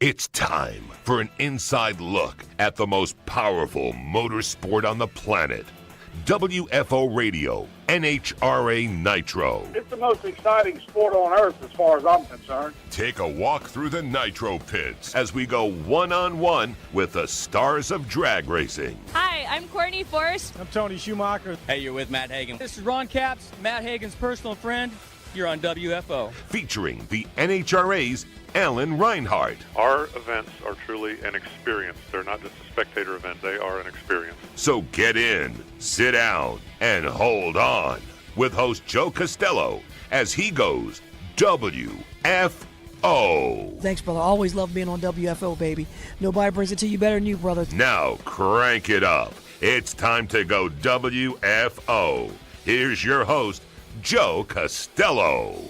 It's time for an inside look at the most powerful motorsport on the planet. WFO Radio, NHRA Nitro. It's the most exciting sport on earth as far as I'm concerned. Take a walk through the Nitro pits as we go one-on-one with the stars of drag racing. Hi, I'm Courtney Forrest. I'm Tony Schumacher. Hey, you're with Matt Hagan. This is Ron Capps, Matt Hagan's personal friend. You're on WFO. Featuring the NHRA's Alan Reinhart. Our events are truly an experience. They're not just a spectator event. They are an experience. So get in, sit down, and hold on with host Joe Castello as he goes WFO. Thanks, brother. Always love being on WFO, baby. Nobody brings it to you better than you, brother. Now crank it up. It's time to go WFO. Here's your host, Joe Castello.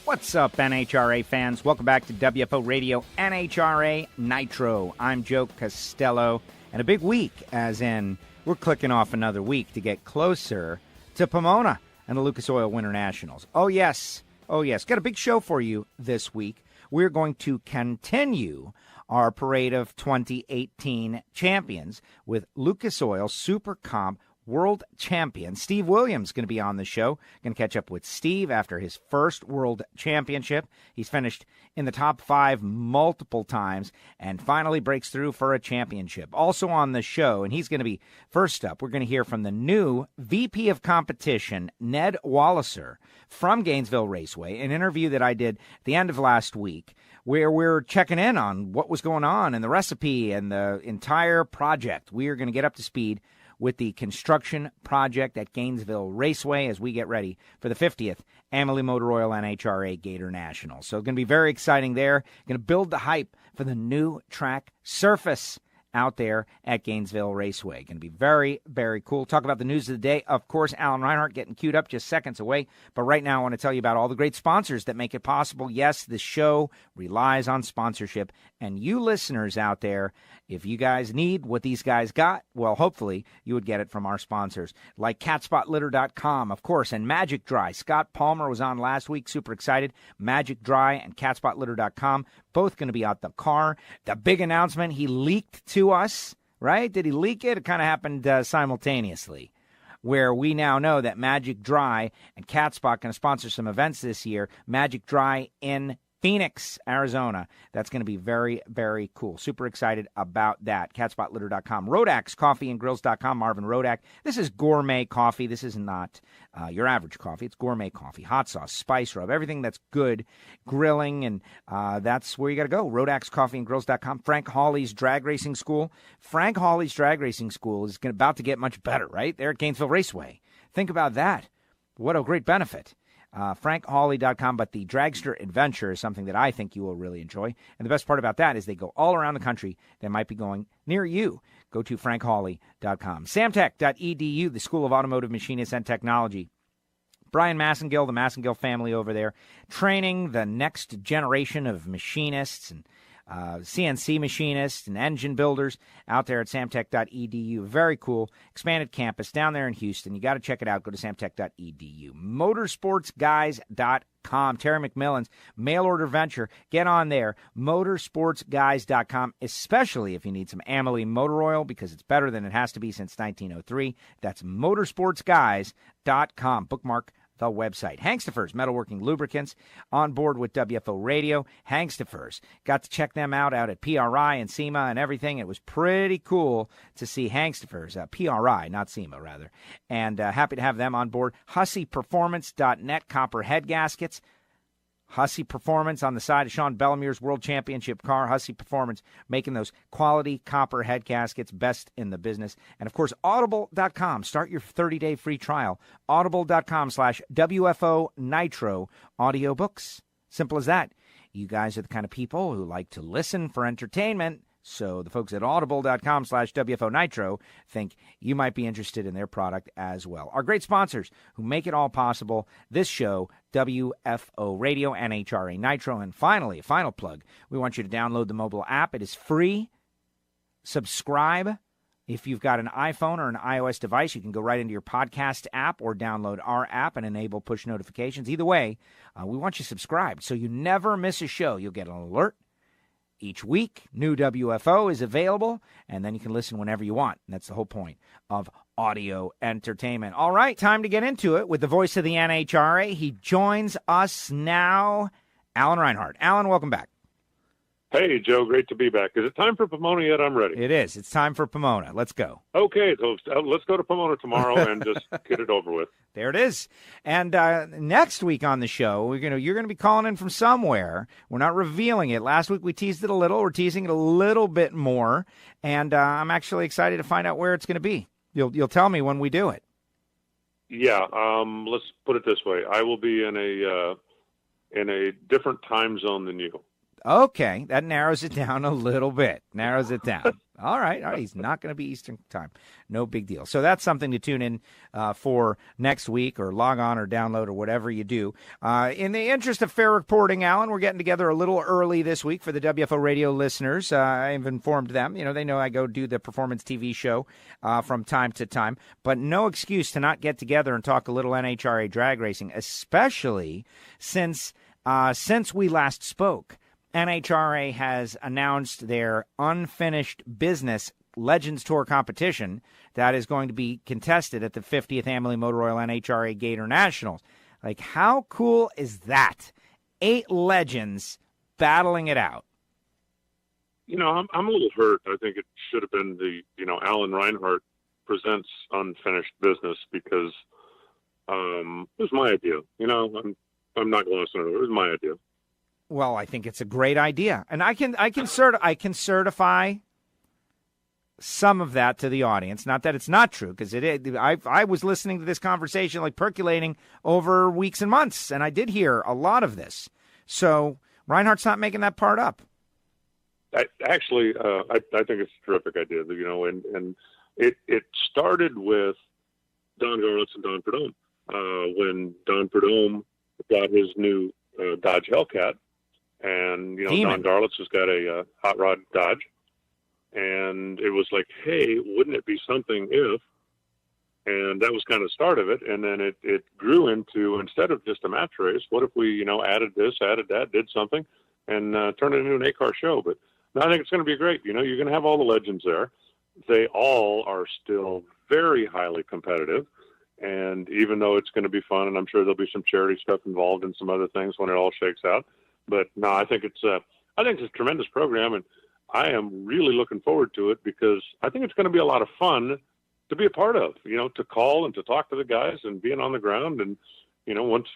What's up, NHRA fans? Welcome back to WFO Radio, NHRA Nitro. I'm Joe Castello, and a big week, as in we're clicking off another week to get closer to Pomona and the Lucas Oil Winter Nationals. Oh, yes. Got a big show for you this week. We're going to continue our parade of 2018 champions with Lucas Oil Super Comp World Champion Steve Williams going to be on the show. Going to catch up with Steve after his first World Championship. He's finished in the top 5 multiple times and finally breaks through for a championship. Also on the show, and he's going to be first up, we're going to hear from the new VP of Competition, Ned Walliser from Gainesville Raceway, an interview that I did at the end of last week where we're checking in on what was going on and the recipe and the entire project. We are going to get up to speed with the construction project at Gainesville Raceway as we get ready for the 50th Amalie Motor Oil NHRA Gator National. So it's going to be very exciting there. Going to build the hype for the new track surface out there at Gainesville Raceway. Going to be very, very cool. Talk about the news of the day. Of course, Alan Reinhart getting queued up just seconds away. But right now, I want to tell you about all the great sponsors that make it possible. Yes, the show relies on sponsorship. And you listeners out there, if you guys need what these guys got, well, hopefully you would get it from our sponsors, like CatspotLitter.com, of course, and Magic Dry. Scott Palmer was on last week, super excited. Magic Dry and CatspotLitter.com, both going to be out the car. The big announcement, he leaked to us, right? Did he leak it? It kind of happened simultaneously, where we now know that Magic Dry and Catspot going to sponsor some events this year. Magic Dry in Phoenix, Arizona. That's going to be very, very cool. Super excited about that. CatspotLitter.com. Rodax, coffeeandgrills.com. Marvin Rodak. This is gourmet coffee. This is not your average coffee. It's gourmet coffee. Hot sauce, spice rub, everything that's good. Grilling, and that's where you got to go. Rodax, coffeeandgrills.com. Frank Hawley's Drag Racing School. Frank Hawley's Drag Racing School is about to get much better, right? They're at Gainesville Raceway. Think about that. What a great benefit. FrankHawley.com, but the Dragster Adventure is something that I think you will really enjoy. And the best part about that is they go all around the country. They might be going near you. Go to FrankHawley.com. Samtech.edu, the School of Automotive Machinists and Technology. Brian Massengill, the Massengill family over there, training the next generation of machinists and CNC machinists and engine builders out there at samtech.edu. Very cool. Expanded campus down there in Houston. You got to check it out. Go to samtech.edu. Motorsportsguys.com. Terry McMillan's mail order venture. Get on there. Motorsportsguys.com, especially if you need some Amalie motor oil, because it's better than it has to be since 1903. That's motorsportsguys.com. Bookmark the website. Hangstafers Metalworking Lubricants on board with WFO Radio. Hangstafers. Got to check them out at PRI and SEMA and everything. It was pretty cool to see Hangstafers, PRI, not SEMA, rather. And happy to have them on board. HusseyPerformance.net, copper head gaskets. Hussey Performance on the side of Sean Bellamere's World Championship car. Hussey Performance making those quality copper head gaskets, best in the business. And, of course, Audible.com. Start your 30-day free trial. Audible.com/WFO Nitro audiobooks. Simple as that. You guys are the kind of people who like to listen for entertainment. So the folks at audible.com/WFO Nitro think you might be interested in their product as well. Our great sponsors who make it all possible. This show, WFO Radio, NHRA Nitro. And finally, a final plug. We want you to download the mobile app. It is free. Subscribe. If you've got an iPhone or an iOS device, you can go right into your podcast app or download our app and enable push notifications. Either way, we want you subscribed so you never miss a show. You'll get an alert each week. New WFO is available, and then you can listen whenever you want. And that's the whole point of audio entertainment. All right, time to get into it with the voice of the NHRA. He joins us now, Alan Reinhart. Alan, welcome back. Hey, Joe, great to be back. Is it time for Pomona yet? I'm ready. It is. It's time for Pomona. Let's go. Okay, so let's go to Pomona tomorrow and just get it over with. There it is. And next week on the show, you're going to be calling in from somewhere. We're not revealing it. Last week we teased it a little. We're teasing it a little bit more. And I'm actually excited to find out where it's going to be. You'll tell me when we do it. Yeah, let's put it this way. I will be in a different time zone than you. Okay, that narrows it down a little bit. All right. He's not going to be Eastern time. No big deal. So that's something to tune in for next week, or log on or download or whatever you do. In the interest of fair reporting, Alan, we're getting together a little early this week for the WFO radio listeners. I've informed them. They know I go do the performance TV show from time to time, but no excuse to not get together and talk a little NHRA drag racing, especially since we last spoke. NHRA has announced their unfinished business Legends Tour competition that is going to be contested at the 50th Amalie Motor Oil NHRA Gator Nationals. Like, how cool is that? 8 legends battling it out. I'm a little hurt. I think it should have been Alan Reinhart presents unfinished business, because it was my idea. I'm not going to listen to it. It was my idea. Well, I think it's a great idea, and I can certify some of that to the audience. Not that it's not true, because I was listening to this conversation like percolating over weeks and months, and I did hear a lot of this. So Reinhardt's not making that part up. I think it's a terrific idea. And it started with Don Garlitz and Don Prudhomme when Don Prudhomme got his new Dodge Hellcat. And, Demon. Don Garlitz has got a hot rod Dodge. And it was like, hey, wouldn't it be something if? And that was kind of the start of it. And then it grew into, instead of just a match race, what if we, added this, added that, did something, and turned it into an 8-car show? But no, I think it's going to be great. You're going to have all the legends there. They all are still very highly competitive. And even though it's going to be fun, and I'm sure there'll be some charity stuff involved and some other things when it all shakes out. But no, I think it's a tremendous program, and I am really looking forward to it, because I think it's going to be a lot of fun to be a part of. To call and to talk to the guys and being on the ground, and once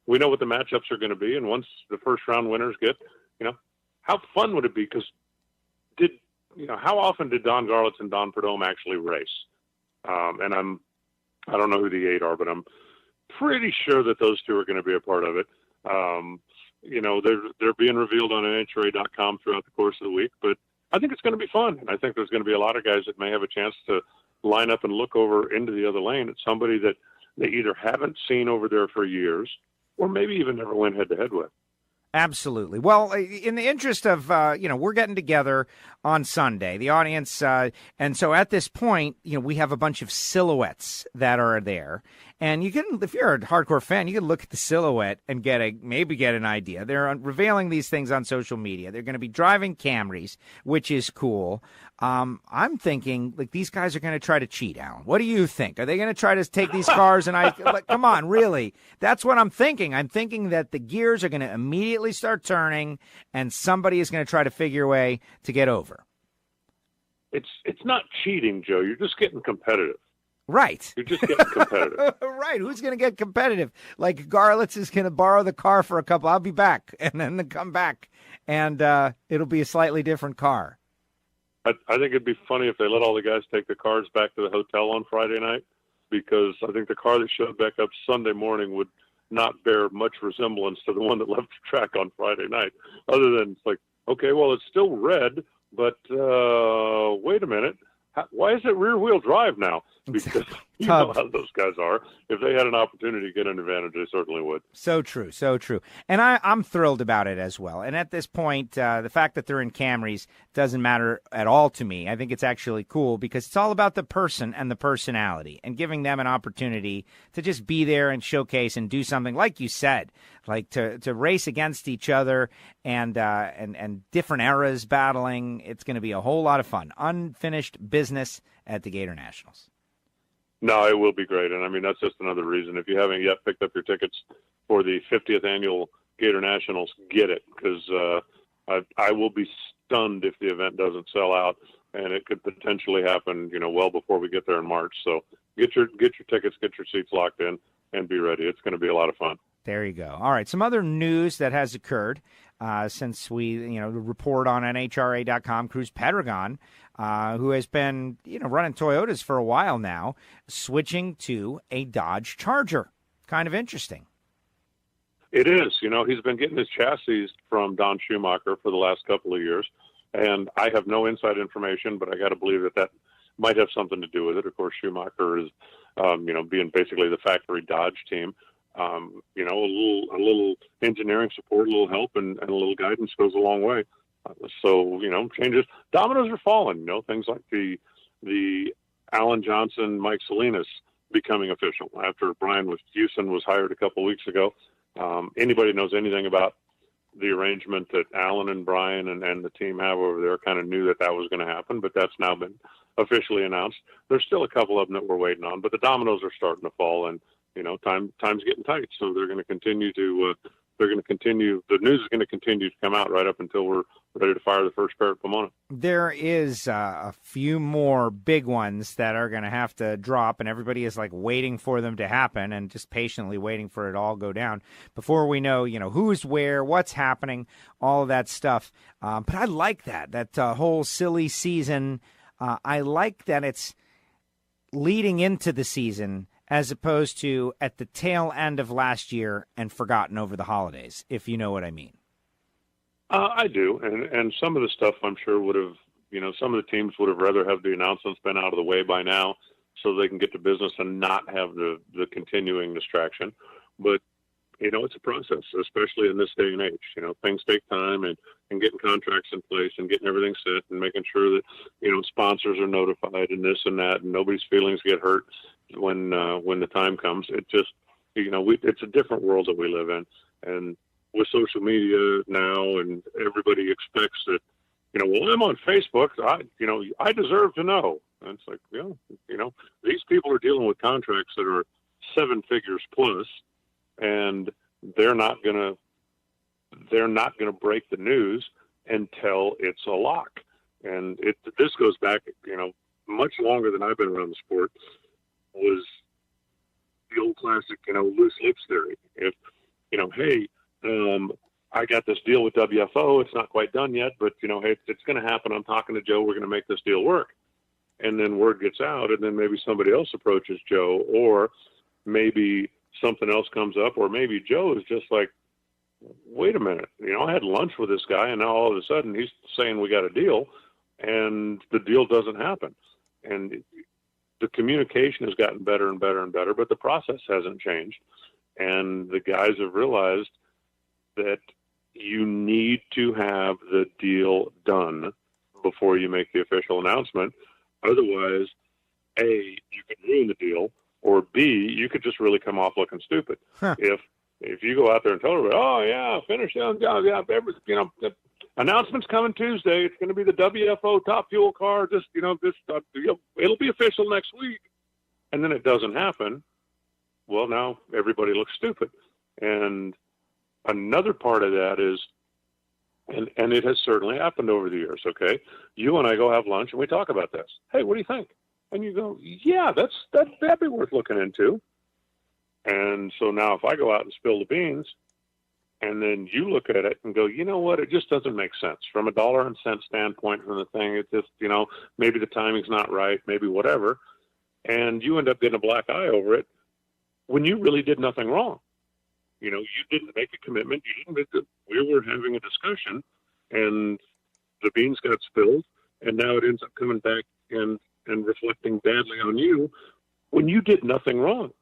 we know what the matchups are going to be, and once the first round winners get, how fun would it be? Because how often did Don Garlitz and Don Prudhomme actually race? And I don't know who the 8 are, but I'm pretty sure that those 2 are going to be a part of it. They're being revealed on NHRA.com throughout the course of the week, but I think it's going to be fun. And I think there's going to be a lot of guys that may have a chance to line up and look over into the other lane at somebody that they either haven't seen over there for years, or maybe even never went head-to-head with. Absolutely. Well, in the interest of, we're getting together on Sunday, the audience, and so at this point, we have a bunch of silhouettes that are there. And you can, if you're a hardcore fan, you can look at the silhouette and maybe get an idea. They're revealing these things on social media. They're going to be driving Camrys, which is cool. I'm thinking, like, these guys are going to try to cheat, Alan. What do you think? Are they going to try to take these cars and come on, really? That's what I'm thinking. I'm thinking that the gears are going to immediately start turning, and somebody is going to try to figure a way to get over. It's not cheating, Joe. You're just getting competitive. Right. You're just getting competitive. Right. Who's going to get competitive? Like, Garlitz is going to borrow the car for a couple. I'll be back. And then they come back, and it'll be a slightly different car. I think it'd be funny if they let all the guys take the cars back to the hotel on Friday night, because I think the car that showed back up Sunday morning would not bear much resemblance to the one that left the track on Friday night, other than it's like, okay, well, it's still red, but wait a minute. Why is it rear-wheel drive now? because you know how those guys are. If they had an opportunity to get an advantage, they certainly would. So true, so true. And I'm thrilled about it as well. And at this point, the fact that they're in Camrys doesn't matter at all to me. I think it's actually cool because it's all about the person and the personality and giving them an opportunity to just be there and showcase and do something, like you said, like to race against each other and different eras battling. It's going to be a whole lot of fun. Unfinished business at the Gator Nationals. No, it will be great. And, I mean, that's just another reason. If you haven't yet picked up your tickets for the 50th Annual Gator Nationals, get it, because I will be stunned if the event doesn't sell out, and it could potentially happen, well before we get there in March. So get your tickets, get your seats locked in, and be ready. It's going to be a lot of fun. There you go. All right, some other news that has occurred since we, report on NHRA.com. Cruz Pedregon, who has been, running Toyotas for a while now, switching to a Dodge Charger. Kind of interesting. It is. He's been getting his chassis from Don Schumacher for the last couple of years, and I have no inside information, but I got to believe that might have something to do with it. Of course, Schumacher is, being basically the factory Dodge team. A little engineering support, a little help, and a little guidance goes a long way. So, changes. Dominoes are falling. Things like the Alan Johnson, Mike Salinas becoming official after Brian Houston was hired a couple weeks ago. Anybody knows anything about the arrangement that Alan and Brian and the team have over there kind of knew that was going to happen, but that's now been officially announced. There's still a couple of them that we're waiting on, but the dominoes are starting to fall, and time's getting tight, so they're going to continue to. The news is going to continue to come out right up until we're ready to fire the first pair at Pomona. There is a few more big ones that are going to have to drop, and everybody is waiting for them to happen and just patiently waiting for it all go down before we know, who's where, what's happening, all of that stuff. But I like that whole silly season. I like that it's leading into the season as opposed to at the tail end of last year and forgotten over the holidays, if you know what I mean. I do, and some of the stuff I'm sure would have, some of the teams would have rather have the announcements been out of the way by now so they can get to business and not have the continuing distraction. But, it's a process, especially in this day and age. Things take time, and getting contracts in place and getting everything set and making sure that, sponsors are notified and this and that, and nobody's feelings get hurt when the time comes. It just, it's a different world that we live in. And with social media now, and everybody expects that, well, I'm on Facebook, I deserve to know. And it's like, these people are dealing with contracts that are 7 figures plus, and they're not gonna break the news until it's a lock. And this goes back, much longer than I've been around the sport. Was the old classic, loose lips theory. If, hey, I got this deal with WFO. It's not quite done yet, but, hey, it's going to happen. I'm talking to Joe. We're going to make this deal work. And then word gets out, and then maybe somebody else approaches Joe, or maybe something else comes up, or maybe Joe is just like, wait a minute, I had lunch with this guy, and now all of a sudden he's saying we got a deal, and the deal doesn't happen. And the communication has gotten better and better and better, but the process hasn't changed. And the guys have realized that you need to have the deal done before you make the official announcement. Otherwise, A, you could ruin the deal, or B, you could just really come off looking stupid. Huh. If you go out there and tell everybody, oh, yeah, finish, the announcement's coming Tuesday. It's going to be the WFO top fuel car. It'll be official next week. And then it doesn't happen. Well, now everybody looks stupid. And another part of that is, and it has certainly happened over the years, okay? You and I go have lunch and we talk about this. Hey, what do you think? And you go, yeah, that'd be worth looking into. And so now if I go out and spill the beans, and then you look at it and go, you know what, it just doesn't make sense. From a dollar and cent standpoint from the thing, it just, maybe the timing's not right, maybe whatever. And you end up getting a black eye over it when you really did nothing wrong. You didn't make a commitment. We were having a discussion, and the beans got spilled, and now it ends up coming back, and and reflecting badly on you when you did nothing wrong.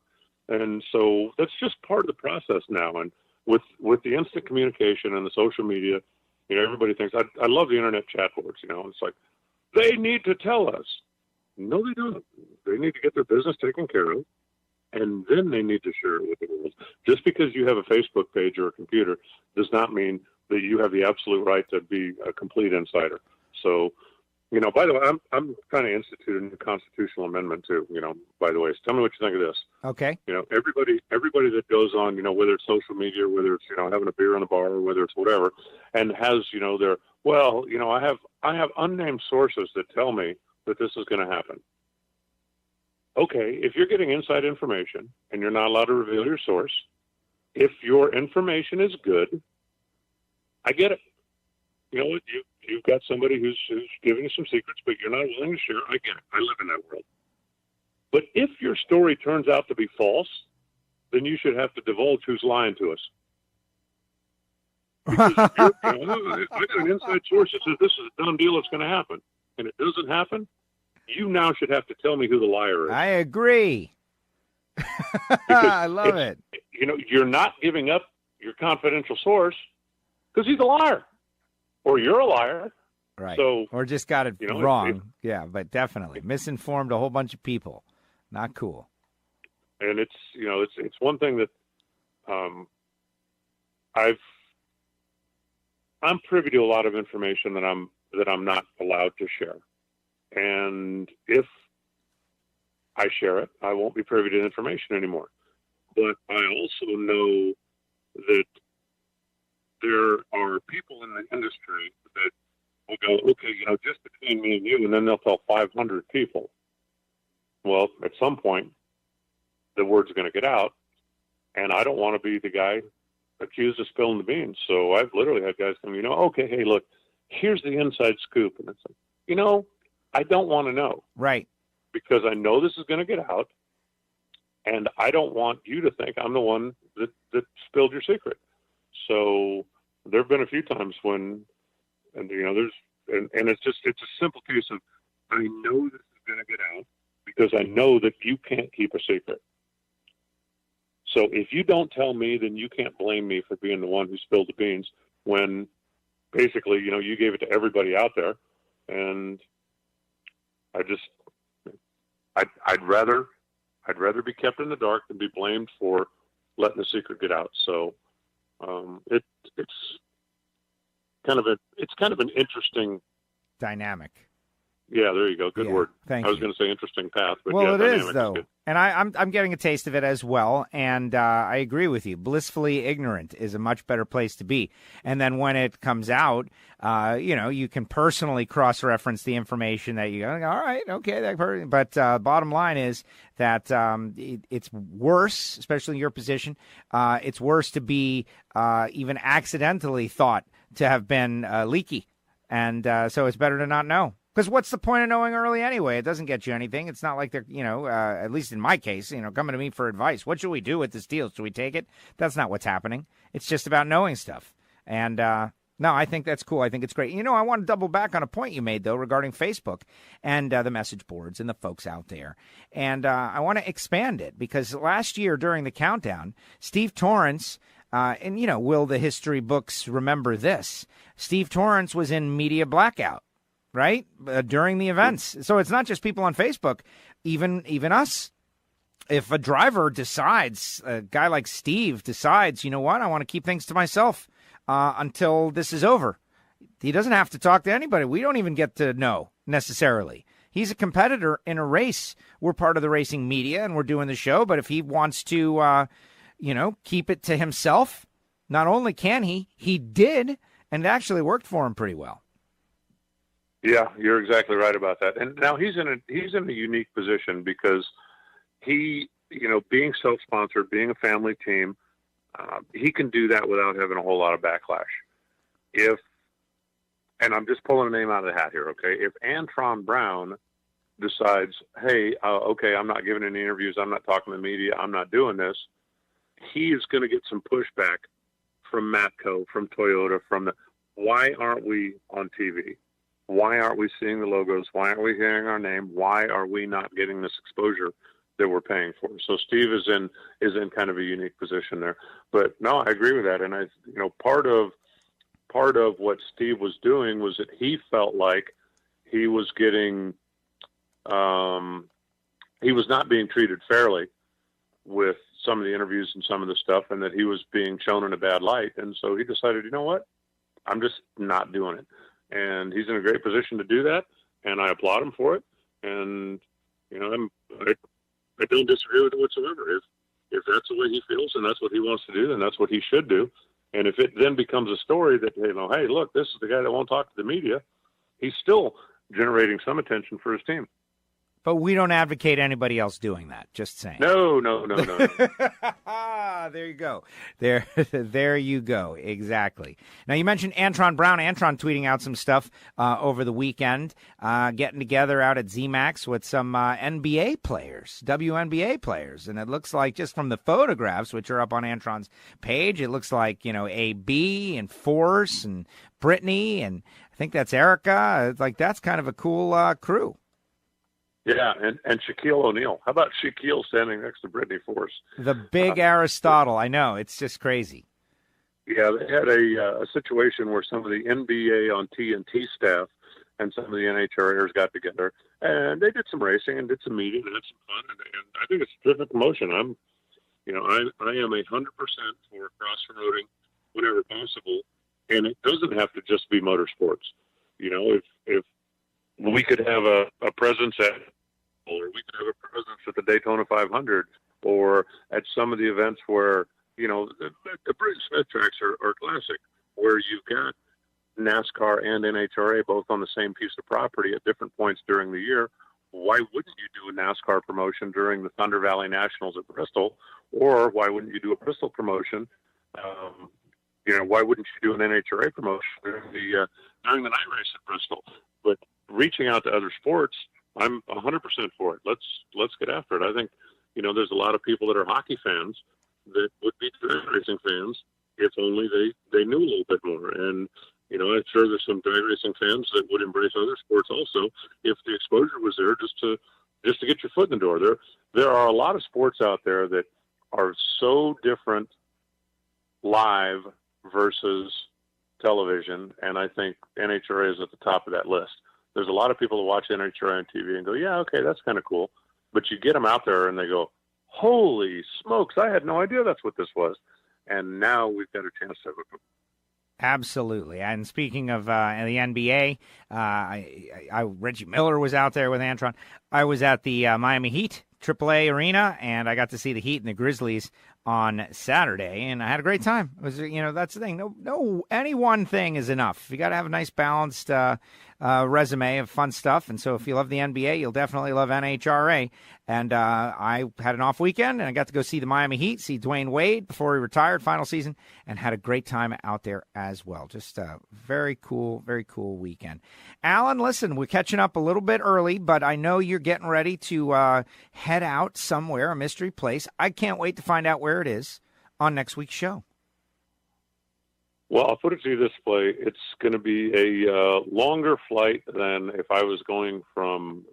And so that's just part of the process now. And with the instant communication and the social media, everybody thinks, I love the internet chat boards, it's like, they need to tell us. No, they don't. They need to get their business taken care of, and then they need to share it with the world. Just because you have a Facebook page or a computer does not mean that you have the absolute right to be a complete insider. So, by the way, I'm trying to institute a new constitutional amendment too, by the way. So tell me what you think of this. Okay. Everybody that goes on, whether it's social media, whether it's, having a beer in the bar, or whether it's whatever, and has, I have unnamed sources that tell me that this is going to happen. Okay, if you're getting inside information and you're not allowed to reveal your source, if your information is good, I get it. You've got somebody who's giving you some secrets, but you're not willing to share. I get it. I live in that world. But if your story turns out to be false, then you should have to divulge who's lying to us. Because I got an inside source that says this is a done deal, it's going to happen, and it doesn't happen, you now should have to tell me who the liar is. I agree. I love it. You're not giving up your confidential source because he's a liar, or you're a liar. Right. So, or just got it wrong. Yeah, but definitely misinformed a whole bunch of people. Not cool. And it's one thing that I'm privy to a lot of information that I'm not allowed to share. And if I share it, I won't be privy to the information anymore. But I also know that there are people in the industry that will go, okay, just between me and you, and then they'll tell 500 people. Well, at some point, the word's going to get out, and I don't want to be the guy accused of spilling the beans. So I've literally had guys come, okay, hey, look, here's the inside scoop. And it's like, I don't want to know. Right. Because I know this is going to get out, and I don't want you to think I'm the one that spilled your secret. So there have been a few times when, and it's a simple case of, I know this is going to get out because I know that you can't keep a secret. So if you don't tell me, then you can't blame me for being the one who spilled the beans when basically, you gave it to everybody out there. And I'd rather be kept in the dark than be blamed for letting the secret get out. So it's kind of an interesting dynamic. Yeah, there you go. Good word. Thank you. I was going to say interesting path, but well, yeah, it is though, and I'm getting a taste of it as well. And I agree with you. Blissfully ignorant is a much better place to be. And then when it comes out, you can personally cross-reference the information that you go, all right, okay, but bottom line is that it's worse, especially in your position. It's worse to be even accidentally thought to have been leaky, and so it's better to not know. Because what's the point of knowing early anyway? It doesn't get you anything. It's not like they're, at least in my case, coming to me for advice. What should we do with this deal? Should we take it? That's not what's happening. It's just about knowing stuff. And no, I think that's cool. I think it's great. I want to double back on a point you made, though, regarding Facebook and the message boards and the folks out there. And I want to expand it because last year during the countdown, Steve Torrance, and, will the history books remember this? Steve Torrance was in media blackout. Right? During the events. So it's not just people on Facebook, even us. If a driver decides, a guy like Steve decides, I want to keep things to myself until this is over. He doesn't have to talk to anybody. We don't even get to know necessarily. He's a competitor in a race. We're part of the racing media and we're doing the show. But if he wants to, keep it to himself, not only can he did, and it actually worked for him pretty well. Yeah, you're exactly right about that. And now he's in a unique position because he, being self-sponsored, being a family team, he can do that without having a whole lot of backlash. And I'm just pulling a name out of the hat here, okay? If Antron Brown decides, hey, okay, I'm not giving any interviews, I'm not talking to the media, I'm not doing this, he is going to get some pushback from Matco, from Toyota, why aren't we on TV? why aren't we seeing the logos? Why aren't we hearing our name? Why are we not getting this exposure that we're paying for? So Steve is in kind of a unique position there. But no, I agree with that. And part of what Steve was doing was that he felt like he was getting, he was not being treated fairly with some of the interviews and some of the stuff, and that he was being shown in a bad light. And so he decided, you know what, I'm just not doing it. And he's in a great position to do that, and I applaud him for it. And, I don't disagree with it whatsoever. If that's the way he feels and that's what he wants to do, then that's what he should do. And if it then becomes a story that, hey, look, this is the guy that won't talk to the media, he's still generating some attention for his team. But we don't advocate anybody else doing that. Just saying. No. There you go. There you go. Exactly. Now, you mentioned Antron Brown. Antron tweeting out some stuff over the weekend, getting together out at ZMAX with some NBA players, WNBA players. And it looks like, just from the photographs, which are up on Antron's page, it looks like, AB and Force and Brittany, and I think that's Erica. It's like, that's kind of a cool crew. Yeah, and Shaquille O'Neal. How about Shaquille standing next to Brittany Force? The big Aristotle. I know. It's just crazy. Yeah, they had a situation where some of the NBA on TNT staff and some of the NHRAers got together, and they did some racing and did some meeting and had some fun. And I think it's a terrific promotion. I am 100% for cross-promoting whenever possible, and it doesn't have to just be motorsports. If we could have a presence at, or we could have a presence at the Daytona 500, or at some of the events where, the Brady Smith tracks are classic, where you've got NASCAR and NHRA both on the same piece of property at different points during the year. Why wouldn't you do a NASCAR promotion during the Thunder Valley Nationals at Bristol? Or why wouldn't you do a Bristol promotion? Why wouldn't you do an NHRA promotion during the night race at Bristol? But reaching out to other sports, I'm 100% for it. Let's get after it. I think, there's a lot of people that are hockey fans that would be drag racing fans if only they knew a little bit more. And, I'm sure there's some drag racing fans that would embrace other sports also if the exposure was there just to get your foot in the door. There are a lot of sports out there that are so different live versus television, and I think NHRA is at the top of that list. There's a lot of people who watch NHRA on TV and go, yeah, okay, that's kind of cool. But you get them out there and they go, holy smokes, I had no idea that's what this was. And now we've got a chance to have a Absolutely. And speaking of the NBA, Reggie Miller was out there with Antron. I was at the Miami Heat AAA Arena, and I got to see the Heat and the Grizzlies on Saturday, and I had a great time. It was, that's the thing. No, any one thing is enough. You got to have a nice balanced resume of fun stuff. And so if you love the NBA, you'll definitely love NHRA. And I had an off weekend, and I got to go see the Miami Heat, see Dwayne Wade before he retired, final season, and had a great time out there as well. Just a very cool weekend. Alan, listen, we're catching up a little bit early, but I know you're getting ready to head out somewhere, a mystery place. I can't wait to find out where it is on next week's show. Well, I'll put it to you this way. It's going to be a longer flight than if I was going from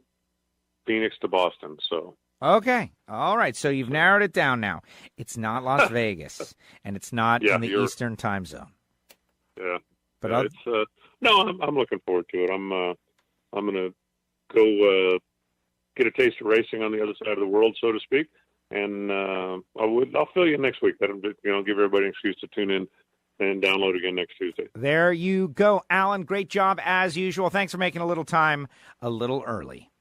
Phoenix to Boston. So okay. All right. So you've narrowed it down now. It's not Las Vegas, and it's not in the Eastern time zone. Yeah. But it's no, I'm looking forward to it. I'm going to go get a taste of racing on the other side of the world, so to speak. And I'll fill you next week. That'll give everybody an excuse to tune in and download again next Tuesday. There you go, Alan. Great job as usual. Thanks for making a little time a little early.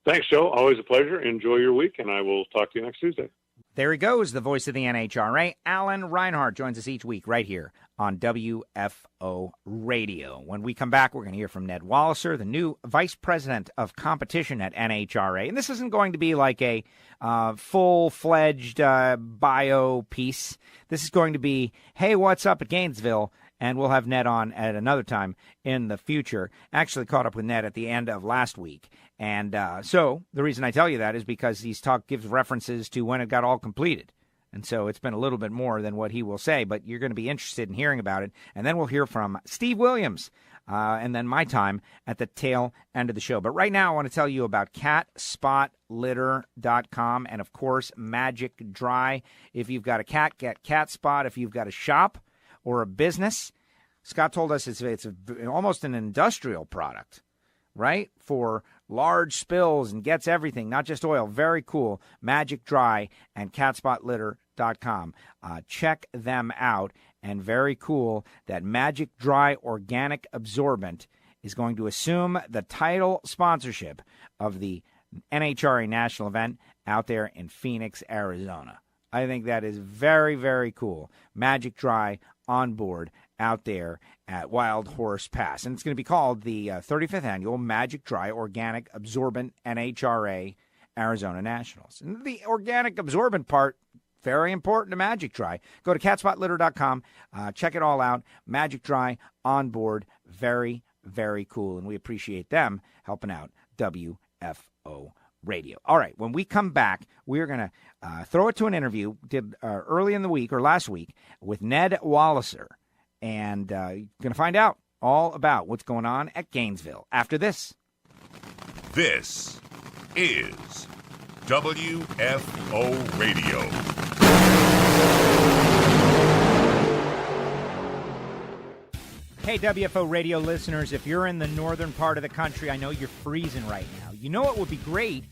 Thanks, Joe. Always a pleasure. Enjoy your week, and I will talk to you next Tuesday. There he goes, the voice of the NHRA. Alan Reinhart joins us each week right here on WFO Radio. When we come back, we're going to hear from Ned Walliser, the new Vice President of Competition at NHRA. And this isn't going to be like a full-fledged bio piece. This is going to be, hey, what's up at Gainesville? And we'll have Ned on at another time in the future. Actually caught up with Ned at the end of last week. And so the reason I tell you that is because gives references to when it got all completed. And so it's been a little bit more than what he will say, but you're going to be interested in hearing about it. And then we'll hear from Steve Williams and then my time at the tail end of the show. But right now, I want to tell you about catspotlitter.com and, of course, Magic Dry. If you've got a cat, get Cat Spot. If you've got a shop or a business, Scott told us it's almost an industrial product, right, for large spills and gets everything, not just oil. Very cool. Magic Dry and catspotlitter.com. Check them out. And very cool that Magic Dry Organic Absorbent is going to assume the title sponsorship of the NHRA national event out there in Phoenix, Arizona. I think that is very, very cool. Magic Dry on board out there at Wild Horse Pass. And it's going to be called the 35th Annual Magic Dry Organic Absorbent NHRA Arizona Nationals. And the organic absorbent part, very important to Magic Dry. Go to catspotlitter.com. Check it all out. Magic Dry on board. Very, very cool. And we appreciate them helping out WFO Radio. All right. When we come back, we're going to throw it to an interview did early in the week or last week with Ned Walliser. And you're going to find out all about what's going on at Gainesville after this. This is WFO Radio. Hey, WFO Radio listeners, if you're in the northern part of the country, I know you're freezing right now. You know what would be great?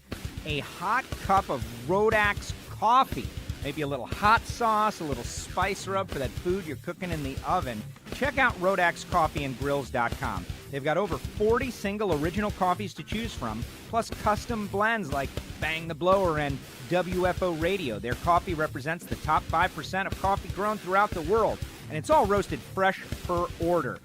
A hot cup of Rodax coffee. Maybe a little hot sauce, a little spice rub for that food you're cooking in the oven. Check out RodaxCoffeeandGrills.com. They've got over 40 single original coffees to choose from, plus custom blends like Bang the Blower and WFO Radio. Their coffee represents the top 5% of coffee grown throughout the world, and it's all roasted fresh per order.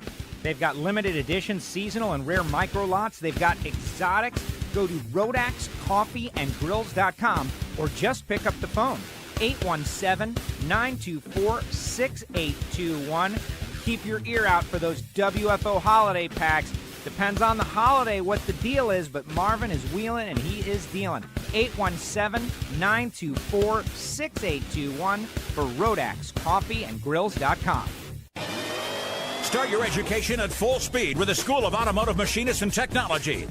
They've got limited edition, seasonal, and rare micro lots. They've got exotics. Go to RodaxCoffeeandGrills.com or just pick up the phone. 817-924-6821. Keep your ear out for those WFO holiday packs. Depends on the holiday what the deal is, but Marvin is wheeling and he is dealing. 817-924-6821 for RodaxCoffeeandGrills.com. Start your education at full speed with the School of Automotive Machinists and Technology.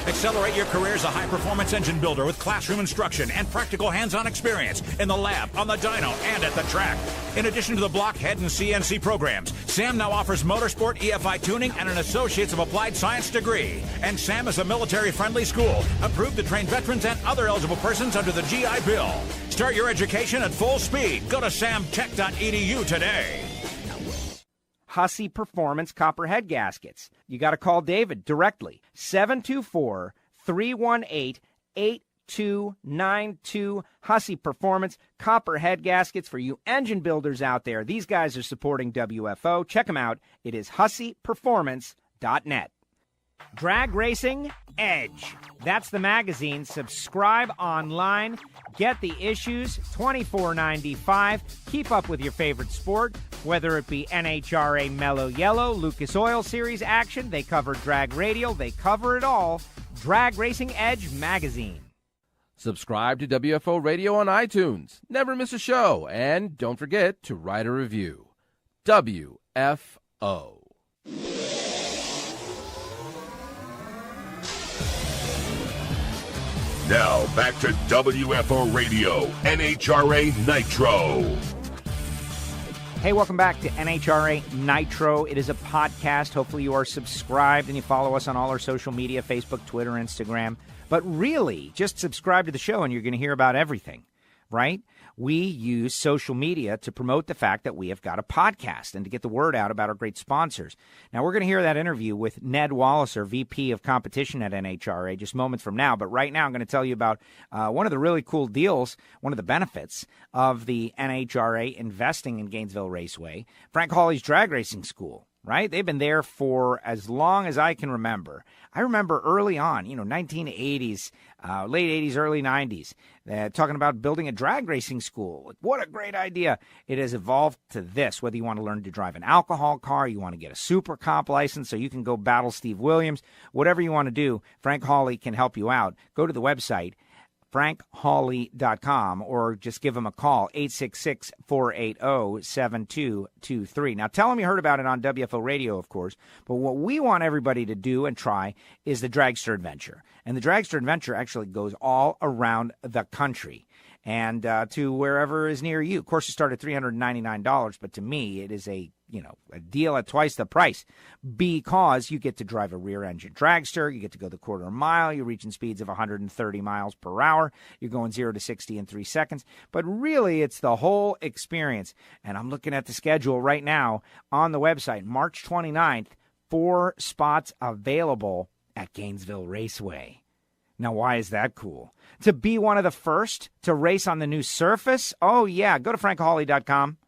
Accelerate your career as a high-performance engine builder with classroom instruction and practical hands-on experience in the lab, on the dyno, and at the track. In addition to the blockhead and CNC programs, SAM now offers motorsport, EFI tuning, and an Associates of Applied Science degree. And SAM is a military-friendly school, approved to train veterans and other eligible persons under the GI Bill. Start your education at full speed. Go to samtech.edu today. Hussey Performance Copper Head Gaskets. You got to call David directly. 724-318-8292. Hussey Performance Copper Head Gaskets for you engine builders out there. These guys are supporting WFO. Check them out. It is husseyperformance.net. Drag Racing Edge. That's the magazine. Subscribe online. Get the issues, $24.95. Keep up with your favorite sport, whether it be NHRA Mellow Yellow, Lucas Oil Series action. They cover drag radial. They cover it all. Drag Racing Edge magazine. Subscribe to WFO Radio on iTunes. Never miss a show. And don't forget to write a review. WFO. Now, back to WFO Radio, NHRA Nitro. Hey, welcome back to NHRA Nitro. It is a podcast. Hopefully you are subscribed and you follow us on all our social media, Facebook, Twitter, Instagram. But really, just subscribe to the show and you're going to hear about everything, right? We use social media to promote the fact that we have got a podcast and to get the word out about our great sponsors. Now, we're going to hear that interview with Ned Walliser, VP of Competition at NHRA, just moments from now. But right now, I'm going to tell you about one of the really cool deals, one of the benefits of the NHRA investing in Gainesville Raceway, Frank Hawley's drag racing school. Right? They've been there for as long as I can remember. I remember early on, 1980s, late 80s, early 90s, talking about building a drag racing school. What a great idea. It has evolved to this, whether you want to learn to drive an alcohol car, you want to get a super comp license so you can go battle Steve Williams, whatever you want to do, Frank Hawley can help you out. Go to the website, FrankHawley.com, or just give him a call, 866-480-7223. Now, tell him you heard about it on WFO Radio, of course, but what we want everybody to do and try is the Dragster Adventure. And the Dragster Adventure actually goes all around the country and to wherever is near you. Of course, it started at $399, but to me, it is a deal at twice the price because you get to drive a rear-engine dragster, you get to go the quarter mile, you're reaching speeds of 130 miles per hour, you're going 0 to 60 in 3 seconds, but really it's the whole experience. And I'm looking at the schedule right now on the website, March 29th, 4 spots available at Gainesville Raceway. Now, why is that cool? To be one of the first to race on the new surface? Oh, yeah, go to FrankHawley.com.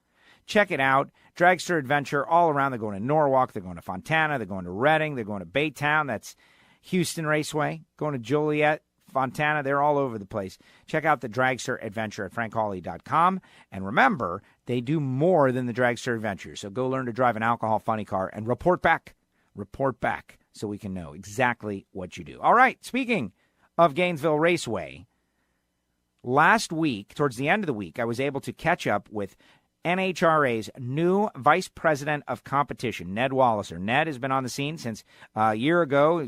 Check it out. Dragster Adventure all around. They're going to Norwalk. They're going to Fontana. They're going to Reading. They're going to Baytown. That's Houston Raceway. Going to Joliet, Fontana. They're all over the place. Check out the Dragster Adventure at FrankHawley.com. And remember, they do more than the Dragster Adventure. So go learn to drive an alcohol funny car and report back. Report back so we can know exactly what you do. All right, speaking of Gainesville Raceway, last week, towards the end of the week, I was able to catch up with NHRA's new Vice President of Competition, Ned Walliser. Ned has been on the scene since years ago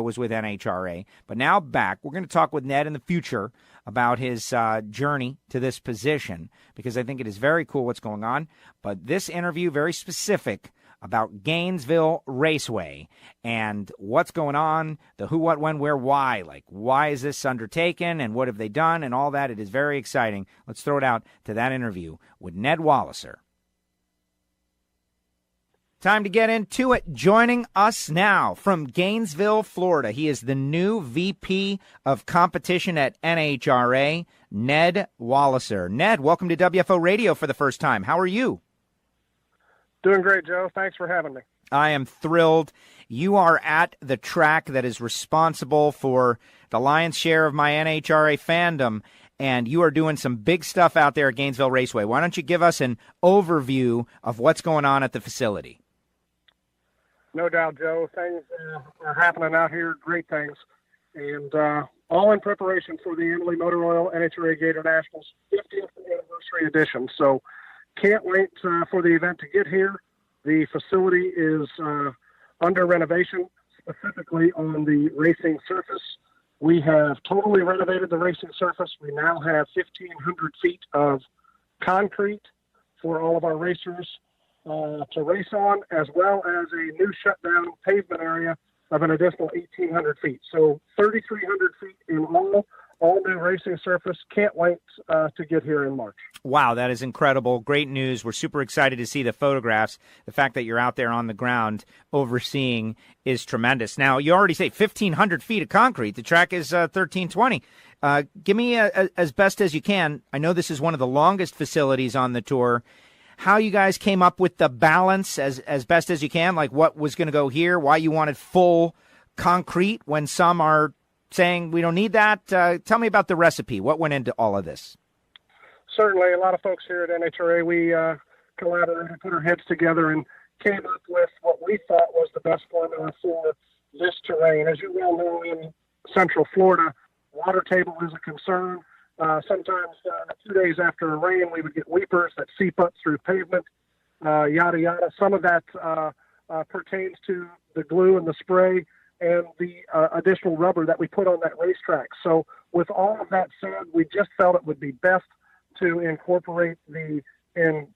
was with NHRA, but now back. We're going to talk with Ned in the future about his journey to this position because I think it is very cool what's going on. But this interview, very specific about Gainesville Raceway and what's going on, the who, what, when, where, why. Like, why is this undertaken and what have they done and all that. It is very exciting. Let's throw it out to that interview with Ned Walliser. Time to get into it. Joining us now from Gainesville, Florida, he is the new VP of Competition at NHRA, Ned Walliser. Ned, welcome to WFO Radio for the first time. How are you? Doing great, Joe. Thanks for having me. I am thrilled. You are at the track that is responsible for the lion's share of my NHRA fandom, and you are doing some big stuff out there at Gainesville Raceway. Why don't you give us an overview of what's going on at the facility? No doubt, Joe. Things are happening out here, great things, and all in preparation for the Emily Motor Oil NHRA Gator Nationals 50th anniversary edition. So can't wait for the event to get here. The facility is under renovation, specifically on the racing surface. We have totally renovated the racing surface. We now have 1,500 feet of concrete for all of our racers to race on, as well as a new shutdown pavement area of an additional 1,800 feet. So 3,300 feet in all new racing surface. Can't wait to get here in March. Wow, that is incredible. Great news. We're super excited to see the photographs. The fact that you're out there on the ground overseeing is tremendous. Now, you already say 1,500 feet of concrete. The track is 1,320. Give me, as best as you can, I know this is one of the longest facilities on the tour, how you guys came up with the balance as best as you can, like what was going to go here, why you wanted full concrete when some are saying we don't need that. Tell me about the recipe. What went into all of this? Certainly, a lot of folks here at NHRA, we collaborated, put our heads together, and came up with what we thought was the best formula for this terrain. As you well know, in Central Florida, water table is a concern. Sometimes 2 days after a rain, we would get weepers that seep up through pavement, yada, yada. Some of that pertains to the glue and the spray and the additional rubber that we put on that racetrack. So with all of that said, we just felt it would be best to incorporate the entire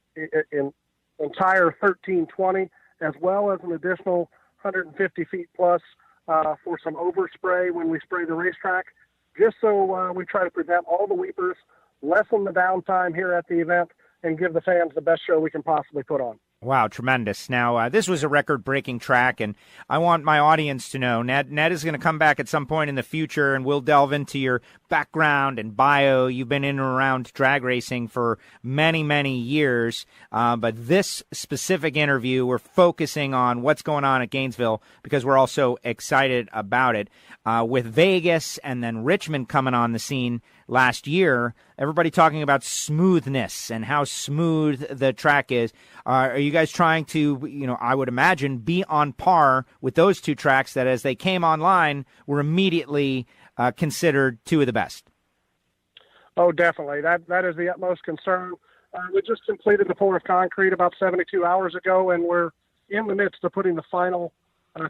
1320, as well as an additional 150 feet plus for some overspray when we spray the racetrack, just so we try to prevent all the weepers, lessen the downtime here at the event, and give the fans the best show we can possibly put on. Wow, tremendous. Now, this was a record-breaking track, and I want my audience to know, Ned is going to come back at some point in the future, and we'll delve into your background and bio. You've been in and around drag racing for many, many years, but this specific interview, we're focusing on what's going on at Gainesville because we're all so excited about it. With Vegas and then Richmond coming on the scene last year, everybody talking about smoothness and how smooth the track is. Are you guys trying to, I would imagine, be on par with those two tracks that as they came online were immediately considered two of the best? Oh, definitely. That is the utmost concern. We just completed the pour of concrete about 72 hours ago, and we're in the midst of putting the final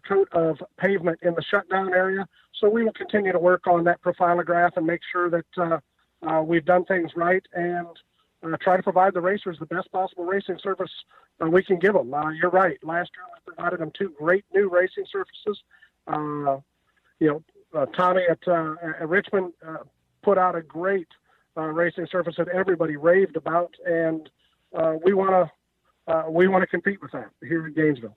coat of pavement in the shutdown area. So we will continue to work on that profilograph and make sure that we've done things right and try to provide the racers the best possible racing surface we can give them. You're right. Last year we provided them 2 great new racing surfaces. Tommy at Richmond put out a great racing surface that everybody raved about, and we want to compete with that here in Gainesville.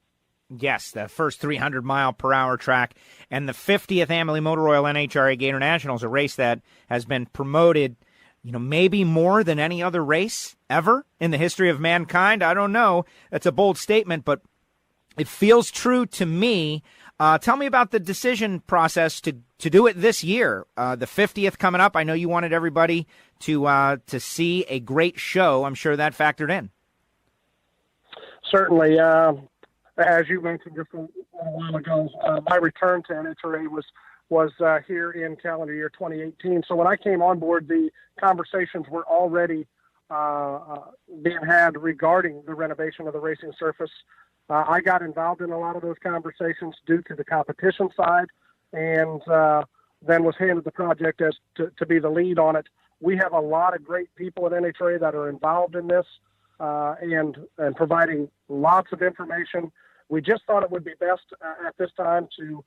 Yes, the first 300-mile-per-hour track, and the 50th Amalie Motor Oil NHRA Gator Nationals, a race that has been promoted, maybe more than any other race ever in the history of mankind. I don't know. That's a bold statement, but it feels true to me. Tell me about the decision process to do it this year. The 50th coming up. I know you wanted everybody to see a great show. I'm sure that factored in. Certainly. As you mentioned just a while ago, my return to NHRA was here in calendar year 2018. So when I came on board, the conversations were already being had regarding the renovation of the racing surface. I got involved in a lot of those conversations due to the competition side, and then was handed the project as to be the lead on it. We have a lot of great people at NHRA that are involved in this and providing lots of information. We just thought it would be best at this time to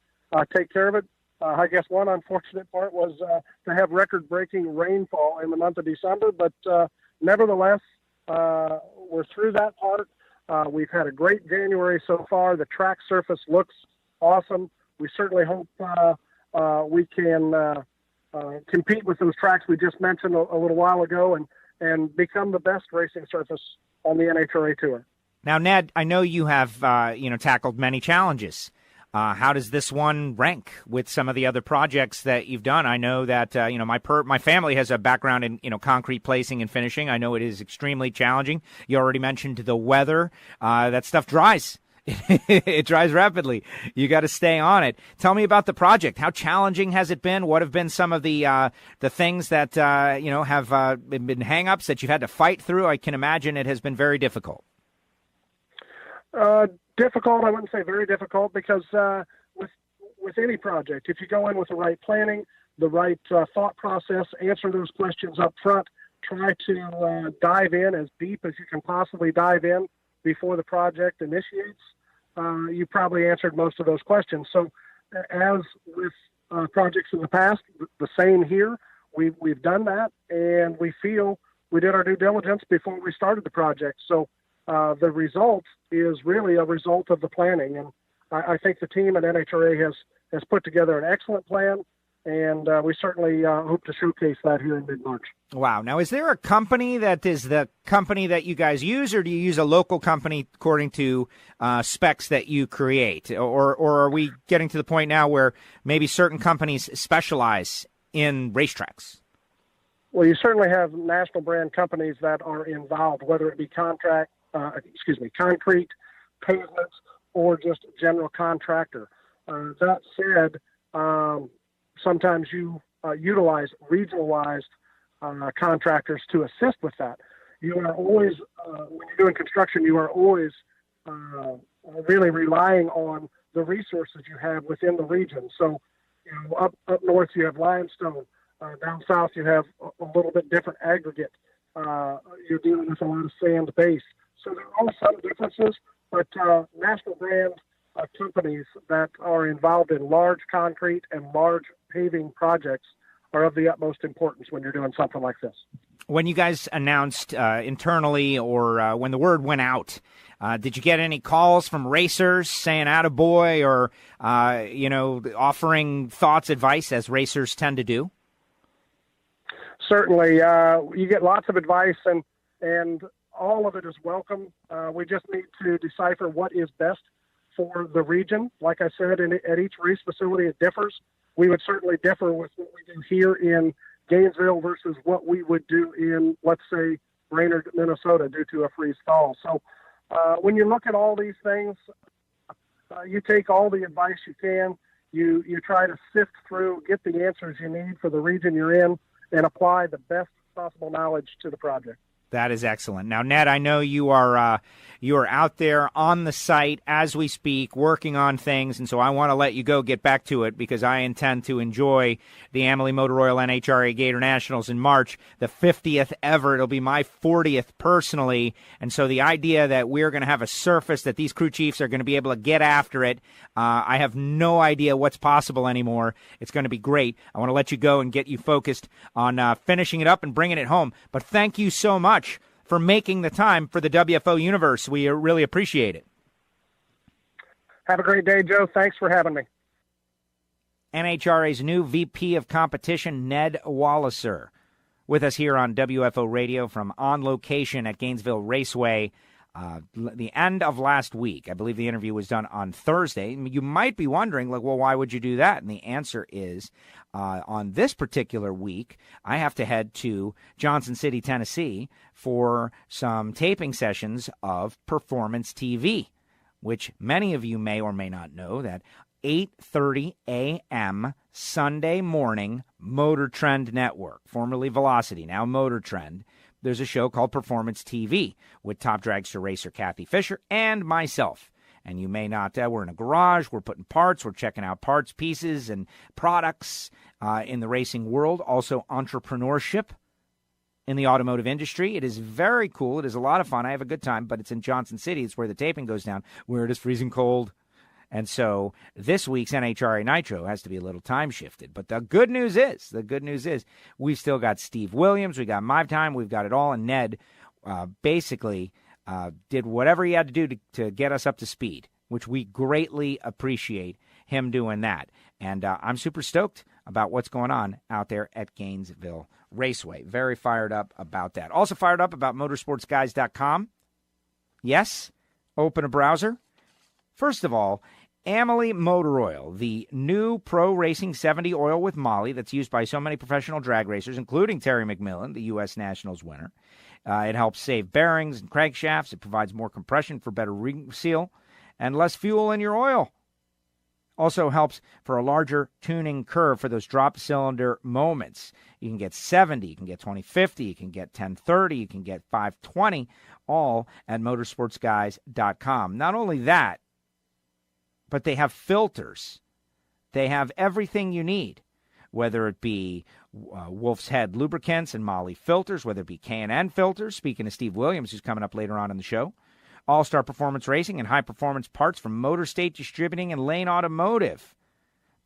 take care of it. I guess one unfortunate part was to have record-breaking rainfall in the month of December, but nevertheless, we're through that part. We've had a great January so far. The track surface looks awesome. We certainly hope we can compete with those tracks we just mentioned a little while ago and become the best racing surface on the NHRA Tour. Now, Ned, I know you have tackled many challenges. How does this one rank with some of the other projects that you've done? I know that my family has a background in concrete placing and finishing. I know it is extremely challenging. You already mentioned the weather. That stuff dries. It dries rapidly. You got to stay on it. Tell me about the project. How challenging has it been? What have been some of the things that have been hang-ups that you've had to fight through? I can imagine it has been very difficult. Difficult, I wouldn't say very difficult, because with any project, if you go in with the right planning, the right thought process, answer those questions up front, try to dive in as deep as you can possibly dive in before the project initiates, you probably answered most of those questions. So as with projects in the past, the same here, we've done that, and we feel we did our due diligence before we started the project. So the result is really a result of the planning, and I think the team at NHRA has put together an excellent plan, and we certainly hope to showcase that here in mid-March. Wow. Now, is there a company that is the company that you guys use, or do you use a local company according to specs that you create? Or are we getting to the point now where maybe certain companies specialize in racetracks? Well, you certainly have national brand companies that are involved, whether it be concrete, pavements, or just general contractor. That said, sometimes you utilize regionalized contractors to assist with that. You are always, when you're doing construction, you are always really relying on the resources you have within the region. So, up north you have limestone. Down south you have a little bit different aggregate. You're dealing with a lot of sand base. So there are some differences, but national brand companies that are involved in large concrete and large paving projects are of the utmost importance when you're doing something like this. When you guys announced internally, or when the word went out, did you get any calls from racers saying attaboy, or offering thoughts, advice, as racers tend to do? Certainly. You get lots of advice, and all of it is welcome. We just need to decipher what is best for the region. Like I said, at each race facility it differs. We would certainly differ with what we do here in Gainesville versus what we would do in, let's say, Reinhart, Minnesota, due to a freeze thaw. So when you look at all these things, you take all the advice you can. You try to sift through, get the answers you need for the region you're in, and apply the best possible knowledge to the project. That is excellent. Now, Ned, I know you are out there on the site as we speak, working on things, and so I want to let you go get back to it because I intend to enjoy the Amalie Motor Oil NHRA Gator Nationals in March, the 50th ever. It'll be my 40th personally, and so the idea that we're going to have a surface that these crew chiefs are going to be able to get after it, I have no idea what's possible anymore. It's going to be great. I want to let you go and get you focused on finishing it up and bringing it home, but thank you so much for making the time for the WFO universe. We really appreciate it. Have a great day, Joe. Thanks for having me. NHRA's new VP of Competition, Ned Walliser, with us here on WFO Radio from on location at Gainesville Raceway. The end of last week. I believe the interview was done on Thursday. You might be wondering, like, well, why would you do that? And the answer is, on this particular week, I have to head to Johnson City, Tennessee for some taping sessions of Performance TV, which many of you may or may not know that 8:30 a.m. Sunday morning, Motor Trend Network, formerly Velocity, now Motor Trend, there's a show called Performance TV with top dragster racer Kathy Fisher and myself. And you may not, we're in a garage, we're putting parts, we're checking out parts, pieces, and products in the racing world. Also entrepreneurship in the automotive industry. It is very cool. It is a lot of fun. I have a good time, but it's in Johnson City. It's where the taping goes down, where it is freezing cold. And so this week's NHRA Nitro has to be a little time shifted. But the good news is, we've still got Steve Williams, we got My Time, we've got it all. And Ned basically did whatever he had to do to get us up to speed, which we greatly appreciate him doing that. And I'm super stoked about what's going on out there at Gainesville Raceway. Very fired up about that. Also fired up about motorsportsguys.com. Yes, open a browser. First of all, Amalie Motor Oil, the new Pro Racing 70 oil with Molly that's used by so many professional drag racers, including Terry McMillan, the U.S. Nationals winner. It helps save bearings and crankshafts. It provides more compression for better ring seal and less fuel in your oil. Also helps for a larger tuning curve for those drop cylinder moments. You can get 70, you can get 2050, you can get 1030, you can get 520, all at motorsportsguys.com. Not only that, but they have filters. They have everything you need, whether it be Wolf's Head lubricants and Molly filters, whether it be K&N filters, speaking of Steve Williams, who's coming up later on in the show, All-Star Performance Racing and high-performance parts from Motor State Distributing and Lane Automotive.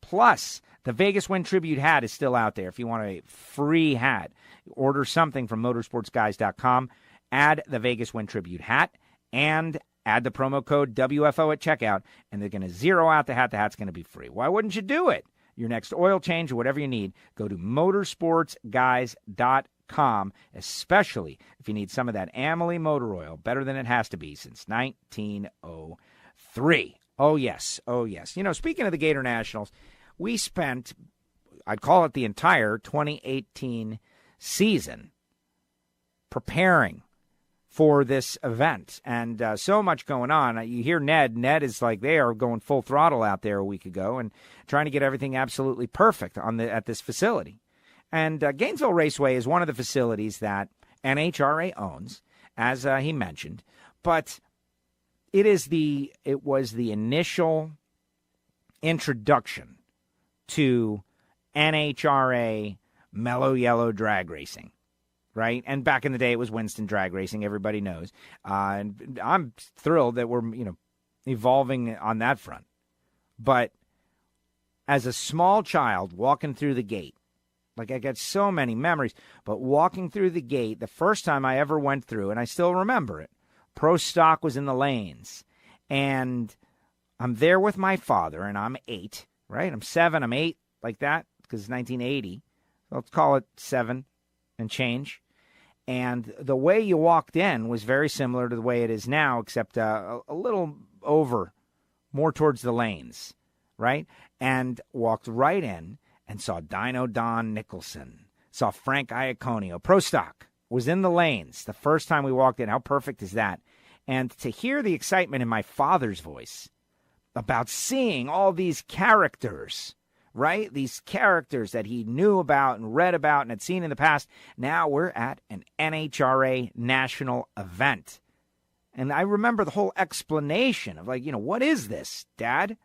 Plus, the Vegas Win Tribute hat is still out there if you want a free hat. Order something from motorsportsguys.com, add the Vegas Win Tribute hat, and add the promo code WFO at checkout, and they're going to zero out the hat. The hat's going to be free. Why wouldn't you do it? Your next oil change or whatever you need, go to motorsportsguys.com, especially if you need some of that Amalie Motor Oil, better than it has to be since 1903. Oh, yes. Oh, yes. You know, speaking of the Gator Nationals, we spent, I'd call it the entire 2018 season preparing for this event, and so much going on. You hear Ned. Ned is like they are going full throttle out there a week ago and trying to get everything absolutely perfect at this facility. And Gainesville Raceway is one of the facilities that NHRA owns, as he mentioned, but it was the initial introduction to NHRA Mellow Yellow drag racing. Right? And back in the day, it was Winston drag racing. Everybody knows. And I'm thrilled that we're, evolving on that front. But as a small child walking through the gate, like I got so many memories, but walking through the gate, the first time I ever went through, and I still remember it, Pro Stock was in the lanes. And I'm there with my father, and I'm 8, right? I'm 7, I'm 8, like that, because it's 1980. So let's call it 7 and change. And the way you walked in was very similar to the way it is now, except a little over, more towards the lanes, right? And walked right in and saw Dino Don Nicholson, saw Frank Iaconio. Pro Stock was in the lanes the first time we walked in. How perfect is that? And to hear the excitement in my father's voice about seeing all these characters right? These characters that he knew about and read about and had seen in the past. Now we're at an NHRA national event. And I remember the whole explanation of what is this, Dad? I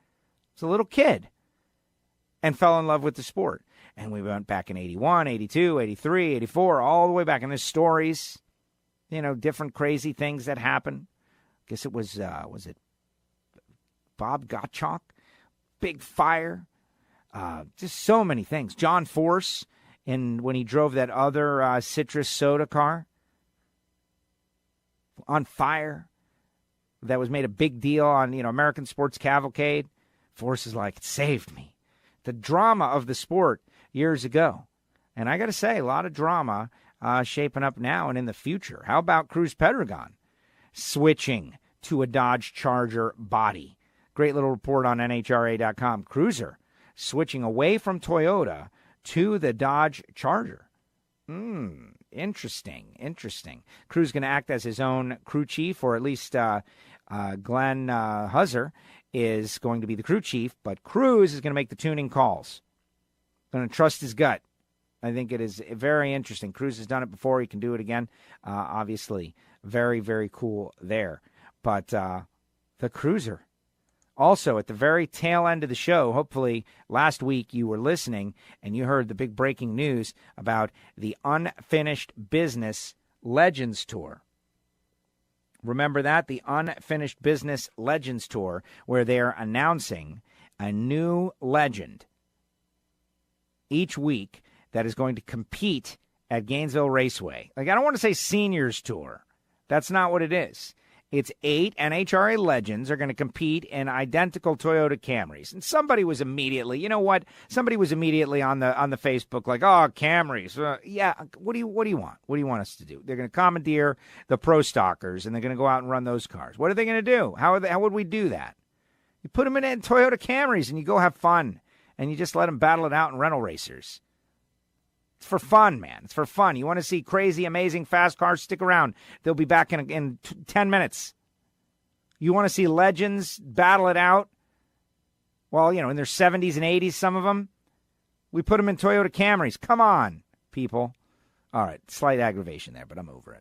was a little kid and fell in love with the sport. And we went back in 81, 82, 83, 84, all the way back. And there's stories, different crazy things that happened. I guess it was it Bob Gottschalk? Big fire. Just so many things. John Force, when he drove that other citrus soda car on fire, that was made a big deal on American Sports Cavalcade. Force is like, it saved me. The drama of the sport years ago. And I got to say, a lot of drama shaping up now and in the future. How about Cruz Pedregon switching to a Dodge Charger body? Great little report on NHRA.com. Cruiser switching away from Toyota to the Dodge Charger. Interesting. Cruz going to act as his own crew chief, or at least Glenn Huzzer is going to be the crew chief, but Cruz is going to make the tuning calls. Going to trust his gut. I think it is very interesting. Cruz has done it before. He can do it again. Obviously, very, very cool there. But the Cruiser. Also, at the very tail end of the show, hopefully last week you were listening and you heard the big breaking news about the Unfinished Business Legends Tour. Remember that? The Unfinished Business Legends Tour, where they're announcing a new legend each week that is going to compete at Gainesville Raceway. I don't want to say Seniors Tour. That's not what it is. It's 8 NHRA legends are going to compete in identical Toyota Camrys. And somebody was immediately, Somebody was immediately on the Facebook like, oh, Camrys. Yeah, what do you want? What do you want us to do? They're going to commandeer the Pro Stockers, and they're going to go out and run those cars. What are they going to do? How would we do that? You put them in Toyota Camrys, and you go have fun, and you just let them battle it out in rental racers. It's for fun, man. It's for fun. You want to see crazy, amazing, fast cars? Stick around. They'll be back in 10 minutes. You want to see legends battle it out? Well, in their 70s and 80s, some of them. We put them in Toyota Camrys. Come on, people. All right, slight aggravation there, but I'm over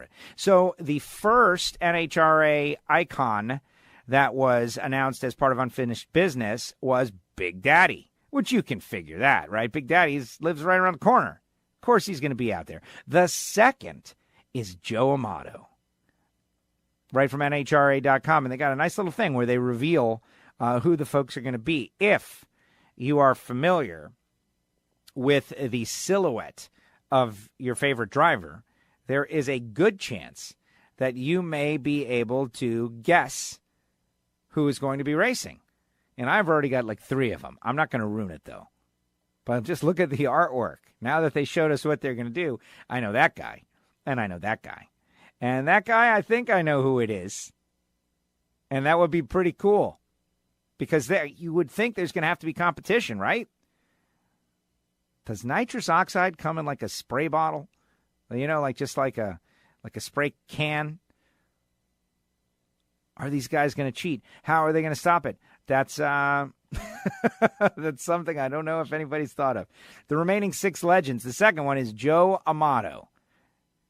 it. So the first NHRA icon that was announced as part of Unfinished Business was Big Daddy. Which you can figure that, right? Big Daddy lives right around the corner. Of course he's going to be out there. The second is Joe Amato, right from NHRA.com. And they got a nice little thing where they reveal who the folks are going to be. If you are familiar with the silhouette of your favorite driver, there is a good chance that you may be able to guess who is going to be racing. And I've already got like 3 of them. I'm not going to ruin it, though. But just look at the artwork. Now that they showed us what they're going to do, I know that guy, and I know that guy. And that guy, I think I know who it is. And that would be pretty cool. Because you would think there's going to have to be competition, right? Does nitrous oxide come in like a spray bottle? Just like a spray can? Are these guys going to cheat? How are they going to stop it? That's that's something I don't know if anybody's thought of. The remaining 6 legends. The second one is Joe Amato.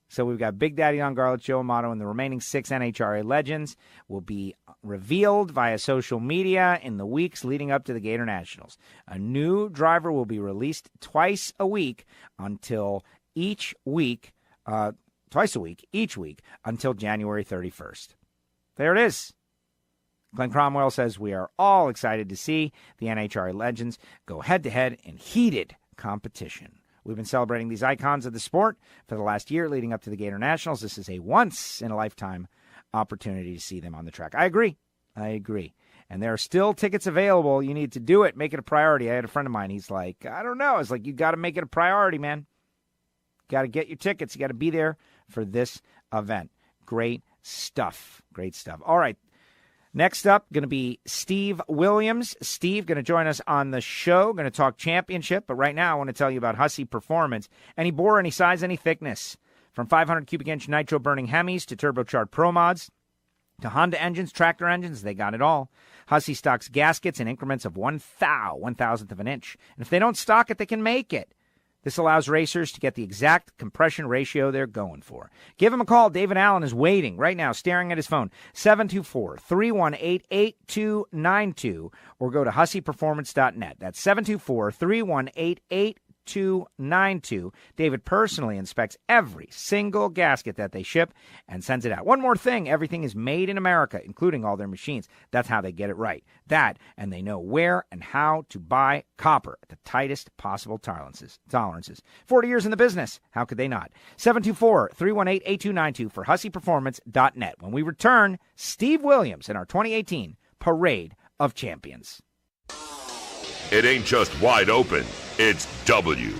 So we've got Big Daddy on Garlic, Joe Amato, and the remaining 6 NHRA legends will be revealed via social media in the weeks leading up to the Gator Nationals. A new driver will be released twice a week each week until January 31st. There it is. Glenn Cromwell says we are all excited to see the NHRA legends go head-to-head in heated competition. We've been celebrating these icons of the sport for the last year leading up to the Gator Nationals. This is a once-in-a-lifetime opportunity to see them on the track. I agree. And there are still tickets available. You need to do it. Make it a priority. I had a friend of mine. He's like, I don't know. It's like, you got to make it a priority, man. Got to get your tickets. You got to be there for this event. Great stuff. All right. Next up, going to be Steve Williams. Steve going to join us on the show. Going to talk championship. But right now, I want to tell you about Hussey Performance. Any bore, any size, any thickness. From 500 cubic inch nitro burning Hemis to turbocharged Pro Mods, To Honda engines, tractor engines, they got it all. Hussey stocks gaskets in increments of 1/1000th of an inch. And if they don't stock it, they can make it. This allows racers to get the exact compression ratio they're going for. Give him a call. David Allen is waiting right now, staring at his phone. 724-318-8292, or go to husseyperformance.net. That's 724-318-8292. David personally inspects every single gasket that they ship and sends it out. One more thing, everything is made in America, including all their machines. That's how they get it right. That, and they know where and how to buy copper at the tightest possible tolerances. 40 years in the business. How could they not? 724-318-8292 for husseyperformance.net. When we return, Steve Williams in our 2018 Parade of Champions. It ain't just wide open, it's WFO.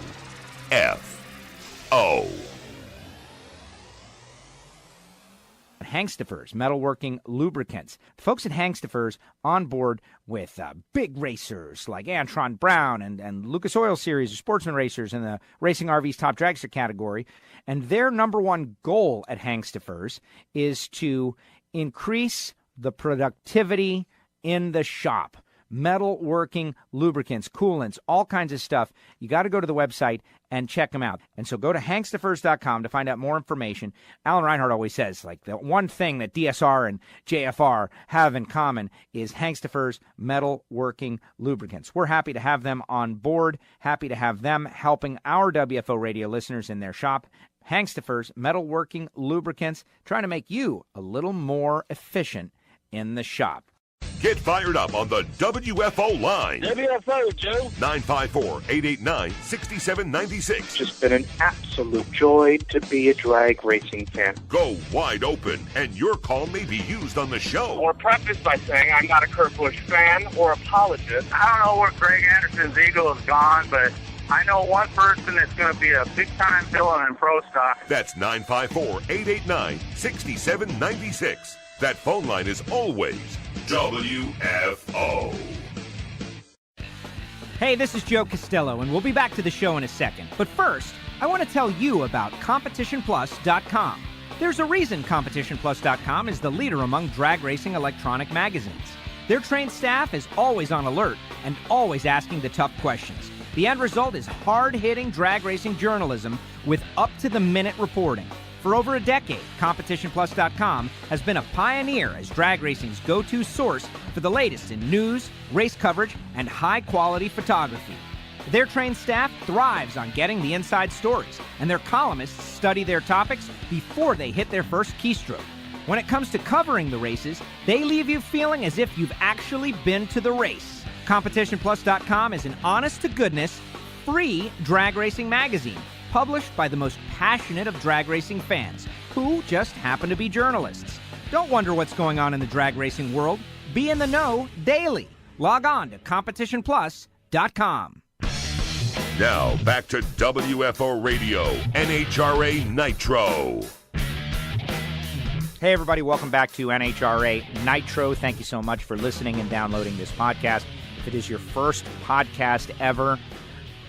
Hangstafers, metalworking lubricants. The folks at Hangstafers on board with big racers like Antron Brown and Lucas Oil Series, or sportsman racers in the Racing RV's top dragster category. And their number one goal at Hangstafers is to increase the productivity in the shop. Metalworking lubricants, coolants, all kinds of stuff. You got to go to the website and check them out. And so go to hangstafers.com to find out more information. Alan Reinhart always says, like, the one thing that DSR and JFR have in common is Hangstafers metalworking lubricants. We're happy to have them on board, happy to have them helping our WFO radio listeners in their shop. Hangstafers metalworking lubricants, trying to make you a little more efficient in the shop. Get fired up on the WFO line. WFO, Joe. 954-889-6796. Just been an absolute joy to be a drag racing fan. Go wide open, and your call may be used on the show. Or preface by saying I'm not a Kurt Busch fan or apologist. I don't know where Greg Anderson's ego is gone, but I know one person that's going to be a big-time villain in pro stock. That's 954-889-6796. That phone line is always WFO. Hey, this is Joe Castello, and we'll be back to the show in a second. But first, I want to tell you about CompetitionPlus.com. There's a reason CompetitionPlus.com is the leader among drag racing electronic magazines. Their trained staff is always on alert and always asking the tough questions. The end result is hard-hitting drag racing journalism with up-to-the-minute reporting. For over a decade, CompetitionPlus.com has been a pioneer as drag racing's go-to source for the latest in news, race coverage, and high-quality photography. Their trained staff thrives on getting the inside stories, and their columnists study their topics before they hit their first keystroke. When it comes to covering the races, they leave you feeling as if you've actually been to the race. CompetitionPlus.com is an honest-to-goodness, free drag racing magazine, published by the most passionate of drag racing fans, who just happen to be journalists. Don't wonder what's going on in the drag racing world. Be in the know daily. Log on to CompetitionPlus.com. Now, back to WFO Radio, NHRA Nitro. Hey, everybody. Welcome back to NHRA Nitro. Thank you so much for listening and downloading this podcast. If it is your first podcast ever,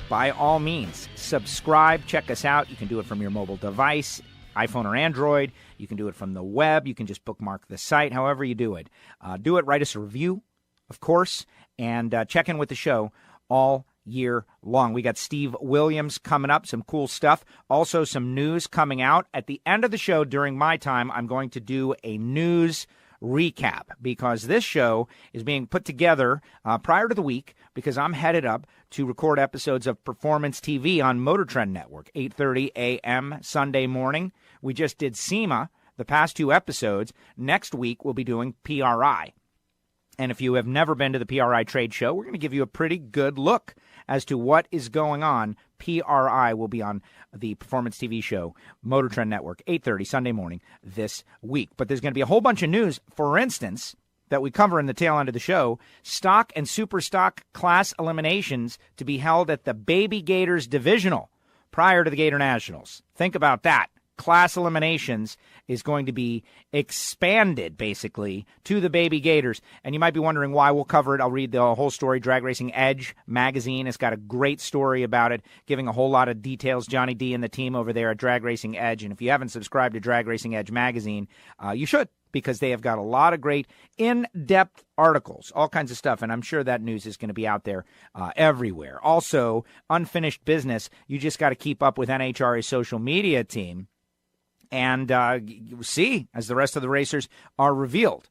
by all means, subscribe, check us out. You can do it from your mobile device, iPhone or Android. You can do it from the web. You can just bookmark the site, however you do it. Write us a review, of course, and check in with the show all year long. We got Steve Williams coming up, some cool stuff. Also, some news coming out. At the end of the show, during my time, I'm going to do a news recap, because this show is being put together prior to the week, because I'm headed up to record episodes of Performance TV on Motor Trend Network, 8:30 a.m. Sunday morning. We just did SEMA, the past two episodes. Next week, we'll be doing PRI. And if you have never been to the PRI trade show, we're going to give you a pretty good look as to what is going on. PRI will be on the Performance TV show, Motor Trend Network, 8:30 Sunday morning this week. But there's going to be a whole bunch of news. For instance, that we cover in the tail end of the show, stock and super stock class eliminations to be held at the Baby Gators Divisional prior to the Gator Nationals. Think about that. Class eliminations is going to be expanded, basically, to the Baby Gators. And you might be wondering why. We'll cover it. I'll read the whole story. Drag Racing Edge magazine has got a great story about it, giving a whole lot of details. Johnny D and the team over there at Drag Racing Edge. And if you haven't subscribed to Drag Racing Edge magazine, you should. because they have got a lot of great in-depth articles, all kinds of stuff, and I'm sure that news is going to be out there everywhere. Also, unfinished business, you just got to keep up with NHRA's social media team and see as the rest of the racers are revealed,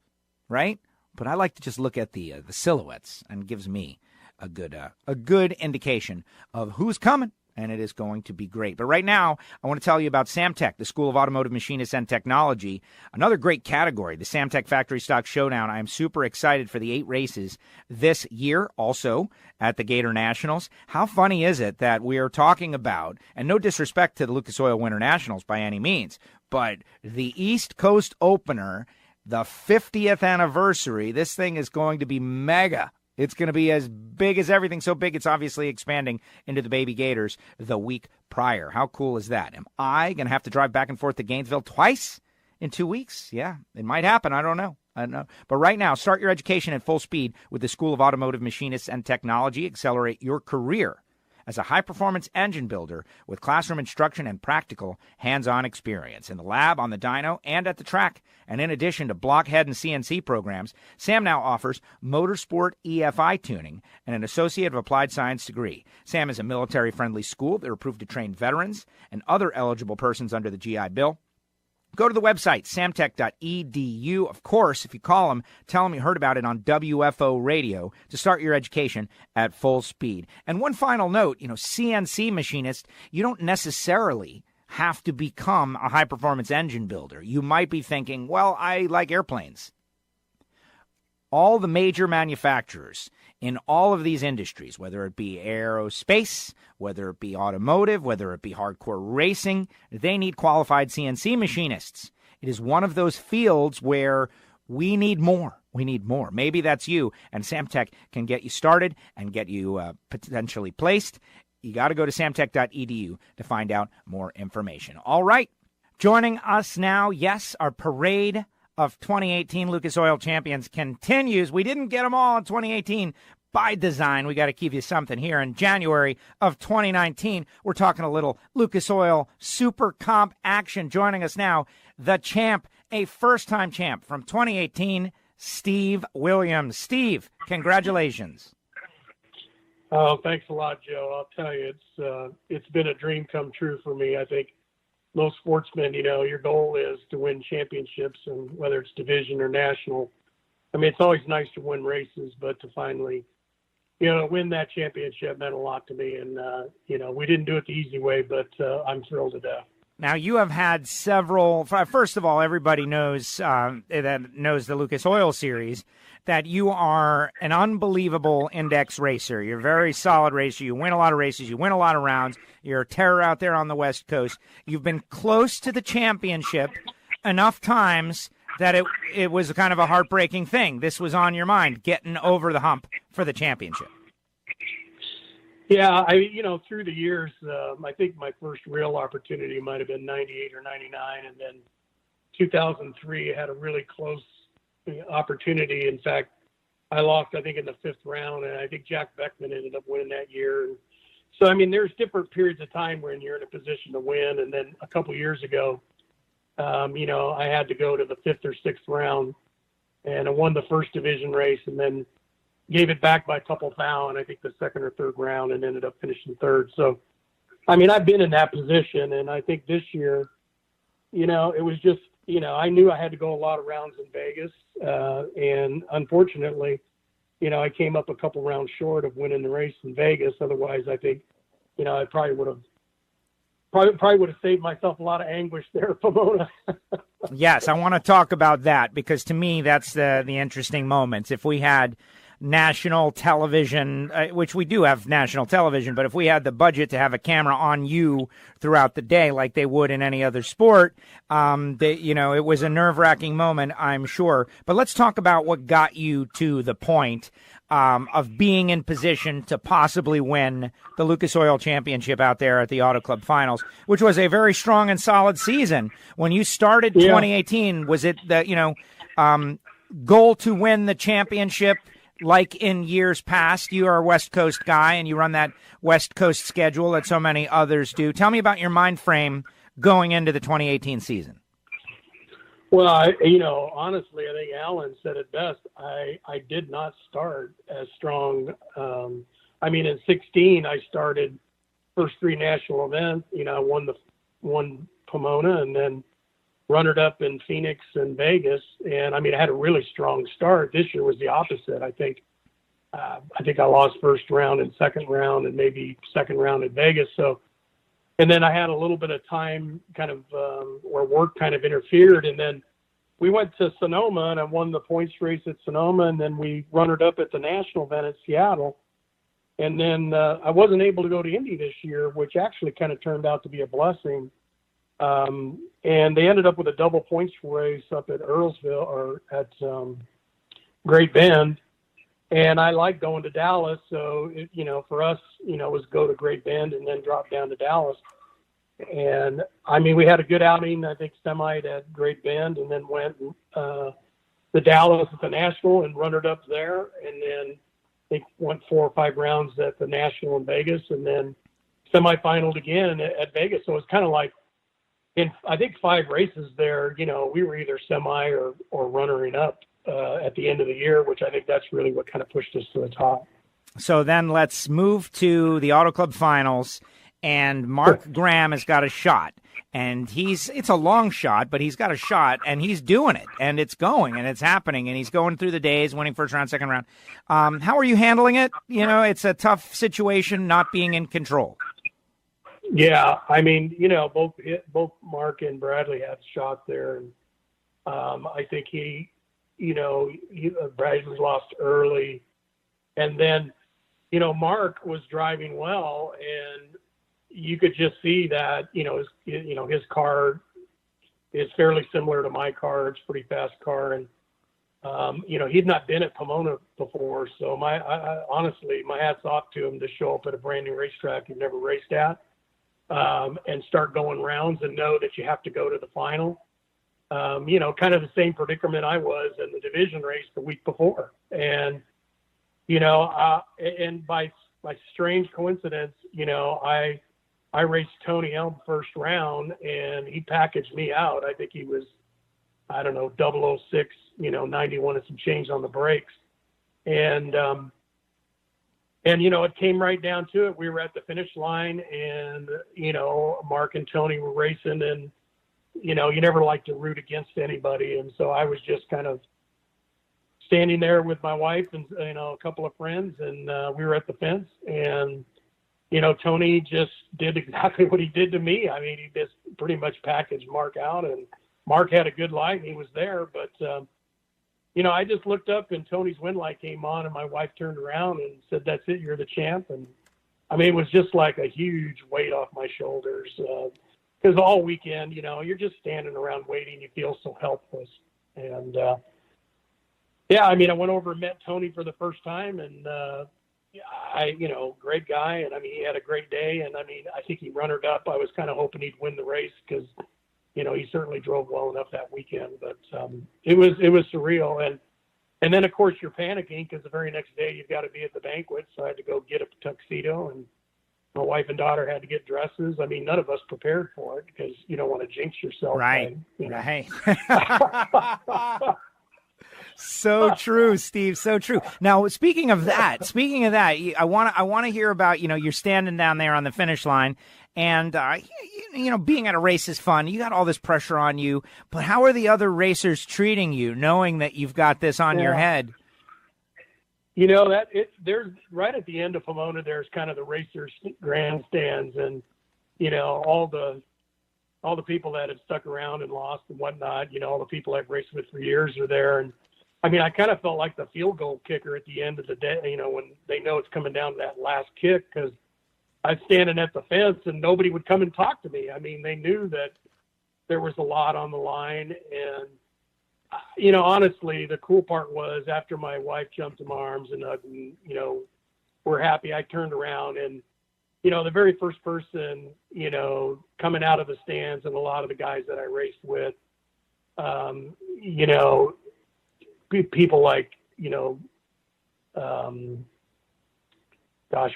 right? But I like to just look at the silhouettes, and it gives me a good indication of who's coming. And it is going to be great. But right now, I want to tell you about Samtech, the School of Automotive Machinists and Technology. Another great category, the Samtech Factory Stock Showdown. I am super excited for the 8 races this year, also at the Gator Nationals. How funny is it that we are talking about, and no disrespect to the Lucas Oil Winter Nationals by any means, but the East Coast Opener, the 50th anniversary, this thing is going to be mega. It's going to be as big as everything, so big it's obviously expanding into the Baby Gators the week prior. How cool is that? Am I going to have to drive back and forth to Gainesville twice in 2 weeks? Yeah, it might happen. I don't know. But right now, start your education at full speed with the School of Automotive Machinists and Technology. Accelerate your career as a high-performance engine builder with classroom instruction and practical hands-on experience in the lab, on the dyno, and at the track. And in addition to blockhead and CNC programs, SAM now offers motorsport EFI tuning and an Associate of Applied Science degree. SAM is a military-friendly school that are approved to train veterans and other eligible persons under the GI Bill. Go to the website, samtech.edu. Of course, if you call them, tell them you heard about it on WFO Radio to start your education at full speed. And one final note, CNC machinist, you don't necessarily have to become a high-performance engine builder. You might be thinking, well, I like airplanes. All the major manufacturers in all of these industries, whether it be aerospace, whether it be automotive, whether it be hardcore racing, they need qualified CNC machinists. It is one of those fields where we need more. We need more. Maybe that's you, and Samtech can get you started and get you potentially placed. You got to go to samtech.edu to find out more information. All right, joining us now, yes, our parade of 2018 Lucas Oil champions continues. We didn't get them all in 2018 by design. We got to give you something here. In January of 2019, we're talking a little Lucas Oil Super Comp action. Joining us now, the champ, a first-time champ from 2018, Steve Williams. Steve, congratulations. Oh, thanks a lot, Joe. I'll tell you, it's been a dream come true for me. I think most sportsmen, your goal is to win championships, and whether it's division or national. I mean, it's always nice to win races, but to finally, win that championship meant a lot to me. And, we didn't do it the easy way, but I'm thrilled to death. Now, you have had several. First of all, everybody knows the Lucas Oil Series, that you are an unbelievable index racer. You're a very solid racer. You win a lot of races. You win a lot of rounds. You're a terror out there on the West Coast. You've been close to the championship enough times that it was kind of a heartbreaking thing. This was on your mind, getting over the hump for the championship. Yeah, through the years, I think my first real opportunity might have been 98 or 99, and then 2003 I had a really close opportunity. In fact, I lost, I think, in the 5th round, and I think Jack Beckman ended up winning that year. And so, there's different periods of time when you're in a position to win, and then a couple years ago, I had to go to the 5th or 6th round, and I won the first division race, and then gave it back by a couple thou, and I think the 2nd or 3rd round, and ended up finishing 3rd. So, I've been in that position, and I think this year, it was just, I knew I had to go a lot of rounds in Vegas, and unfortunately, I came up a couple rounds short of winning the race in Vegas. Otherwise, I think, I probably would have saved myself a lot of anguish there at Pomona. Yes, I want to talk about that, because to me, that's the interesting moments. If we had national television, which we do have national television, but if we had the budget to have a camera on you throughout the day like they would in any other sport, it was a nerve-wracking moment, I'm sure. But let's talk about what got you to the point of being in position to possibly win the Lucas Oil Championship out there at the Auto Club Finals, which was a very strong and solid season. When you started 2018, was it the goal to win the championship? Like in years past, you are a West Coast guy, and you run that West Coast schedule that so many others do. Tell me about your mind frame going into the 2018 season. Well, honestly, I think Alan said it best. I did not start as strong. In 16, I started first 3 national events. I won Pomona and then runner-up in Phoenix and Vegas. And, I had a really strong start. This year was the opposite. I think I lost first round and second round and maybe second round in Vegas. So, and then I had a little bit of time kind of where work kind of interfered. And then we went to Sonoma and I won the points race at Sonoma. And then we runnered up at the national event at Seattle. And then I wasn't able to go to Indy this year, which actually kind of turned out to be a blessing. And they ended up with a double points race up at Earlsville or at Great Bend. And I like going to Dallas. So, for us, it was go to Great Bend and then drop down to Dallas. And, we had a good outing, I think, semi'd at Great Bend and then went to Dallas at the National and runnered up there. And then I think went 4 or 5 rounds at the National in Vegas and then semifinaled again at Vegas. So it's kind of like in, I think, 5 races there, we were either semi or runnering up at the end of the year, which I think that's really what kind of pushed us to the top. So then let's move to the Auto Club Finals, and Mark Graham has got a shot, and it's a long shot, but he's got a shot, and he's doing it, and it's going, and it's happening, and he's going through the days, winning first round, second round. How are you handling it? It's a tough situation not being in control. Yeah, both Mark and Bradley had shots there, and I think Bradley lost early, and then, Mark was driving well, and you could just see that, his car is fairly similar to my car. It's a pretty fast car, and he'd not been at Pomona before, so honestly, my hat's off to him to show up at a brand new racetrack he'd never raced at, and start going rounds and know that you have to go to the final. Kind of the same predicament I was in the division race the week before. And, and by strange coincidence, I raced Tony Elm first round and he packaged me out. I think he was, 006, 91 and some change on the brakes. And it came right down to it. We were at the finish line and, Mark and Tony were racing and, you never like to root against anybody. And so I was just kind of standing there with my wife and, a couple of friends, and we were at the fence. And, Tony just did exactly what he did to me. He just pretty much packaged Mark out, and Mark had a good light and he was there. But, I just looked up and Tony's win light came on and my wife turned around and said, "That's it, you're the champ." And it was just like a huge weight off my shoulders. Because all weekend, you're just standing around waiting. You feel so helpless. And, I went over and met Tony for the first time. And, great guy. And, he had a great day. And, I think he runnered up. I was kind of hoping he'd win the race because, he certainly drove well enough that weekend. But it was surreal. And then, of course, you're panicking because the very next day you've got to be at the banquet. So I had to go get a tuxedo, and my wife and daughter had to get dresses. None of us prepared for it because you don't want to jinx yourself. Right. Right. So true, Steve. So true. Now, speaking of that, I want to hear about, you're standing down there on the finish line and, being at a race is fun. You got all this pressure on you, but how are the other racers treating you knowing that you've got this on your head? There's right at the end of Pomona, there's kind of the racers grandstands and, all the people that have stuck around and lost and whatnot, all the people I've raced with for years are there. And I kind of felt like the field goal kicker at the end of the day, when they know it's coming down to that last kick, because I was standing at the fence and nobody would come and talk to me. They knew that there was a lot on the line. And, honestly, the cool part was after my wife jumped in my arms and hugged me, we're happy. I turned around and, the very first person, coming out of the stands and a lot of the guys that I raced with, people like,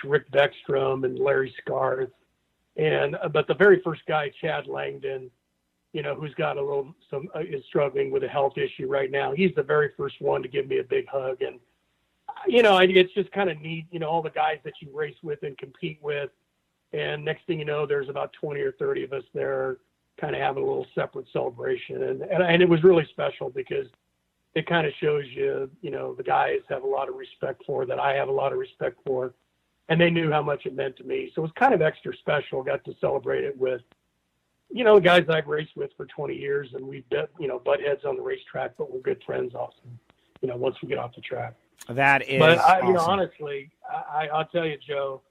Rick Beckstrom and Larry Scarth. But the very first guy, Chad Langdon, who's got is struggling with a health issue right now. He's the very first one to give me a big hug. And, it's just kind of neat, all the guys that you race with and compete with. And next thing you know, there's about 20 or 30 of us there kind of having a little separate celebration. And it was really special because it kind of shows you, the guys have a lot of respect for that I have a lot of respect for. And they knew how much it meant to me. So it was kind of extra special. Got to celebrate it with, the guys I've raced with for 20 years. And we've butt heads on the racetrack, but we're good friends also, once we get off the track. That is But awesome. Honestly, I'll tell you, Joe,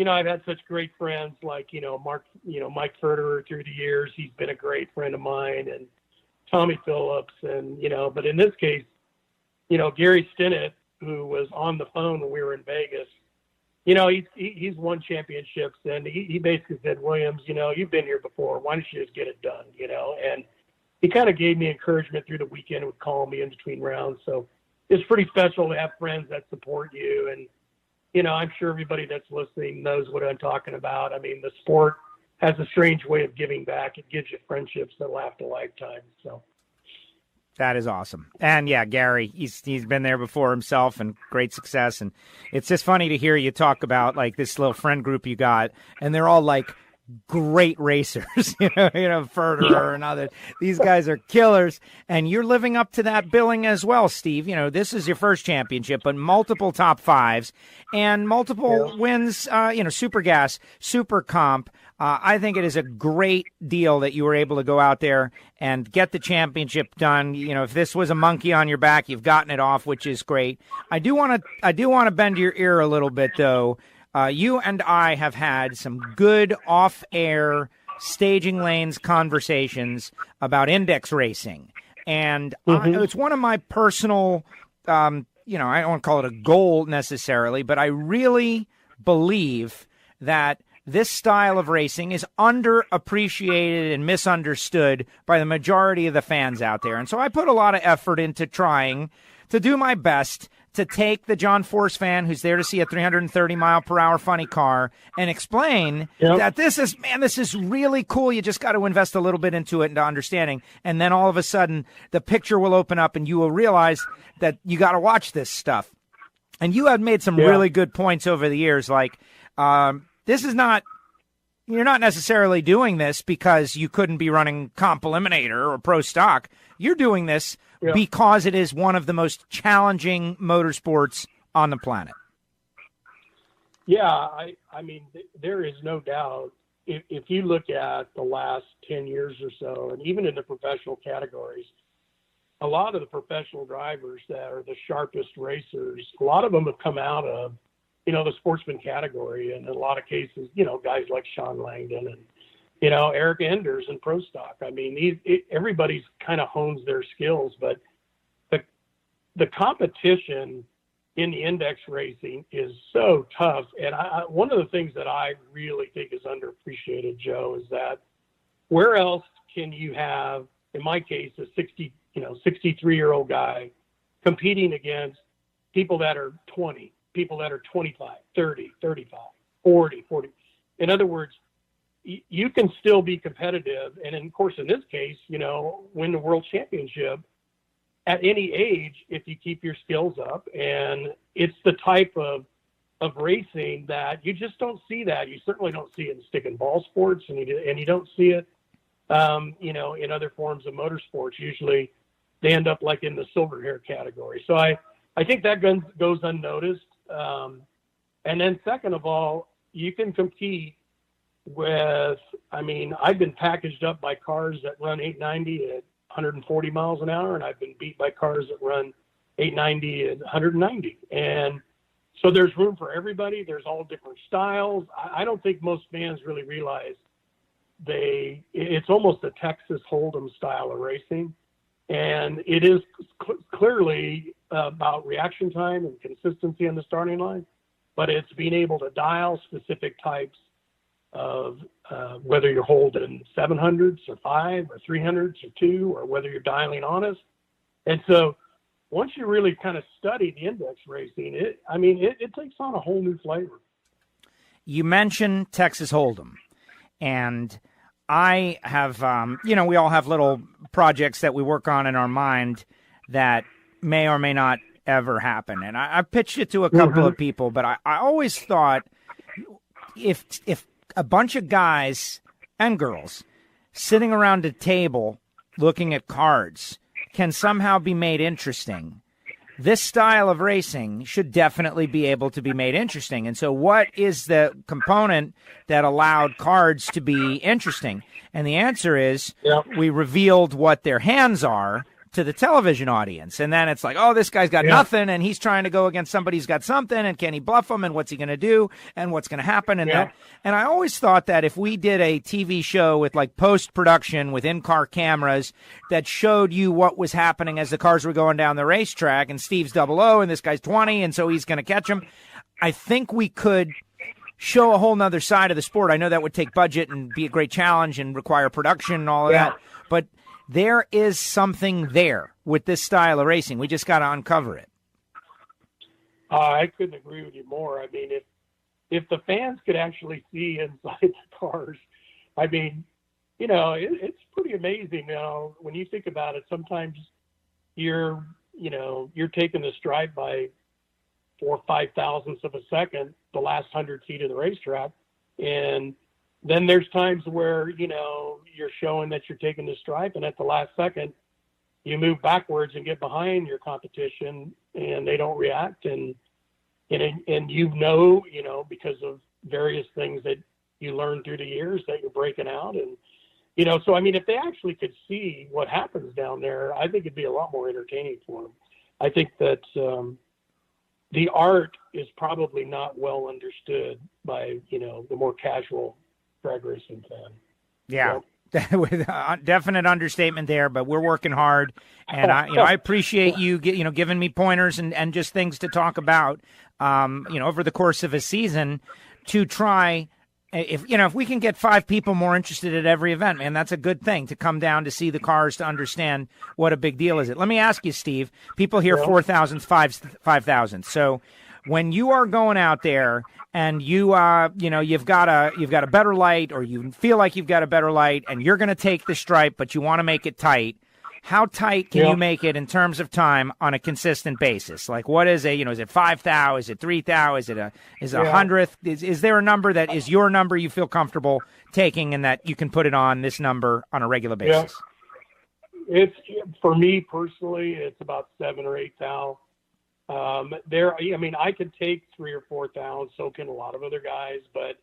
I've had such great friends like, Mike Ferderer through the years. He's been a great friend of mine, and Tommy Phillips. And, but in this case, Gary Stinnett, who was on the phone when we were in Vegas, he's won championships, and he basically said, Williams, you've been here before. Why don't you just get it done, And he kind of gave me encouragement through the weekend, would call me in between rounds. So it's pretty special to have friends that support you. And, I'm sure everybody that's listening knows what I'm talking about. I mean, the sport has a strange way of giving back. It gives you friendships that last a lifetime. So that is awesome. And yeah, Gary, he's been there before himself and great success. And it's just funny to hear you talk about like this little friend group you got, and they're all like great racers, Ferderer and others. These guys are killers, and you're living up to that billing as well, Steve. This is your first championship, but multiple top fives and multiple wins, Super Gas, Super Comp. I think it is a great deal that you were able to go out there and get the championship done. If this was a monkey on your back, you've gotten it off, which is great. I do want to bend your ear a little bit, though. You and I have had some good off-air staging lanes conversations about index racing. And it's one of my personal, I don't want to call it a goal necessarily, but I really believe that this style of racing is underappreciated and misunderstood by the majority of the fans out there. And so I put a lot of effort into trying to do my best to take the John Force fan who's there to see a 330-mile-per-hour funny car and explain that this is really cool. You just got to invest a little bit into it and understanding. And then all of a sudden, the picture will open up and you will realize that you got to watch this stuff. And you have made some really good points over the years, like this is not – you're not necessarily doing this because you couldn't be running Comp Eliminator or Pro Stock. You're doing this because it is one of the most challenging motorsports on the planet. Yeah, I mean, there is no doubt. If you look at the last 10 years or so, and even in the professional categories, a lot of the professional drivers that are the sharpest racers, a lot of them have come out of, the sportsman category. And in a lot of cases, guys like Sean Langdon and, Eric Enders and Pro Stock. I mean, everybody's kind of hones their skills, but the competition in the index racing is so tough. And one of the things that I really think is underappreciated, Joe, is that where else can you have, in my case, a 63-year-old guy competing against people that are 20, people that are 25, 30, 35, 40. In other words, you can still be competitive. And of course, in this case, win the world championship at any age if you keep your skills up. And it's the type of racing that you just don't see that. You certainly don't see it in stick and ball sports, and you don't see it, in other forms of motorsports. Usually they end up like in the silver hair category. So I think that goes unnoticed. And then second of all, you can compete with, I've been packaged up by cars that run 890 at 140 miles an hour, and I've been beat by cars that run 890 at 190. And so there's room for everybody. There's all different styles. I don't think most fans really realize it's almost a Texas Hold'em style of racing. And it is clearly about reaction time and consistency on the starting line, but it's being able to dial specific types of whether you're holding 700s or 5 or 300s or 2, or whether you're dialing honest. And so once you really kind of study the index racing, it takes on a whole new flavor. You mentioned Texas Hold'em, and I have, we all have little projects that we work on in our mind that may or may not ever happen. And I pitched it to a couple of people, but I always thought if a bunch of guys and girls sitting around a table looking at cards can somehow be made interesting, this style of racing should definitely be able to be made interesting. And so what is the component that allowed cards to be interesting? And the answer is we revealed what their hands are to the television audience. And then it's like, oh, this guy's got nothing, and he's trying to go against somebody who's got something, and can he bluff him, and what's he going to do, and what's going to happen? And and I always thought that if we did a TV show with like post-production with in-car cameras that showed you what was happening as the cars were going down the racetrack, and Steve's 00, and this guy's 20, and so he's going to catch him, I think we could show a whole nother side of the sport. I know that would take budget and be a great challenge and require production and all of that, but there is something there with this style of racing. We just got to uncover it. I couldn't agree with you more. I mean, if the fans could actually see inside the cars, I mean, it's pretty amazing. When you think about it, sometimes you're taking the stripe by 4 or 5 thousandths of a second, the last 100 feet of the racetrack, and then there's times where, you're showing that you're taking the stripe, and at the last second, you move backwards and get behind your competition, and they don't react. And because of various things that you learn through the years that you're breaking out. And, so, I mean, if they actually could see what happens down there, I think it'd be a lot more entertaining for them. I think that the art is probably not well understood by, the more casual drag racing fan. Yeah, with a definite understatement there, but we're working hard, and I appreciate you giving me pointers and just things to talk about, over the course of a season to try. If we can get 5 people more interested at every event, man, that's a good thing to come down to see the cars to understand what a big deal is. It. Let me ask you, Steve. People hear 4,000, 5,000. So when you are going out there and you've got a better light, or you feel like you've got a better light, and you're going to take the stripe, but you want to make it tight. How tight can you make it in terms of time on a consistent basis? Like, what is is it 5 thou? Is it 3 thou? Is it a hundredth? Is there a number that is your number you feel comfortable taking, and that you can put it on this number on a regular basis? It's, for me personally, it's about 7 or 8 thou. I could take 3 or 4 thou, and so can a lot of other guys, but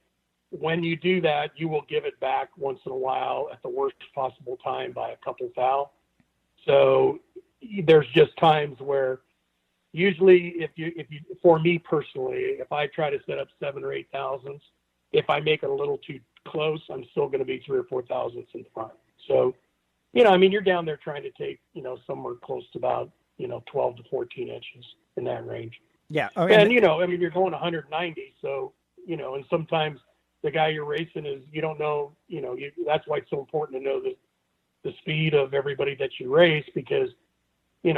when you do that, you will give it back once in a while at the worst possible time by a couple thou. So there's just times where usually if you, for me personally, if I try to set up 7 or 8 thousandths, if I make it a little too close, I'm still going to be 3 or 4 thousandths in front. So, you're down there trying to take, somewhere close to about, 12 to 14 inches in that range. Yeah. And, you're going 190. So, and sometimes the guy you're racing is, you don't know, that's why it's so important to know the speed of everybody that you race, because,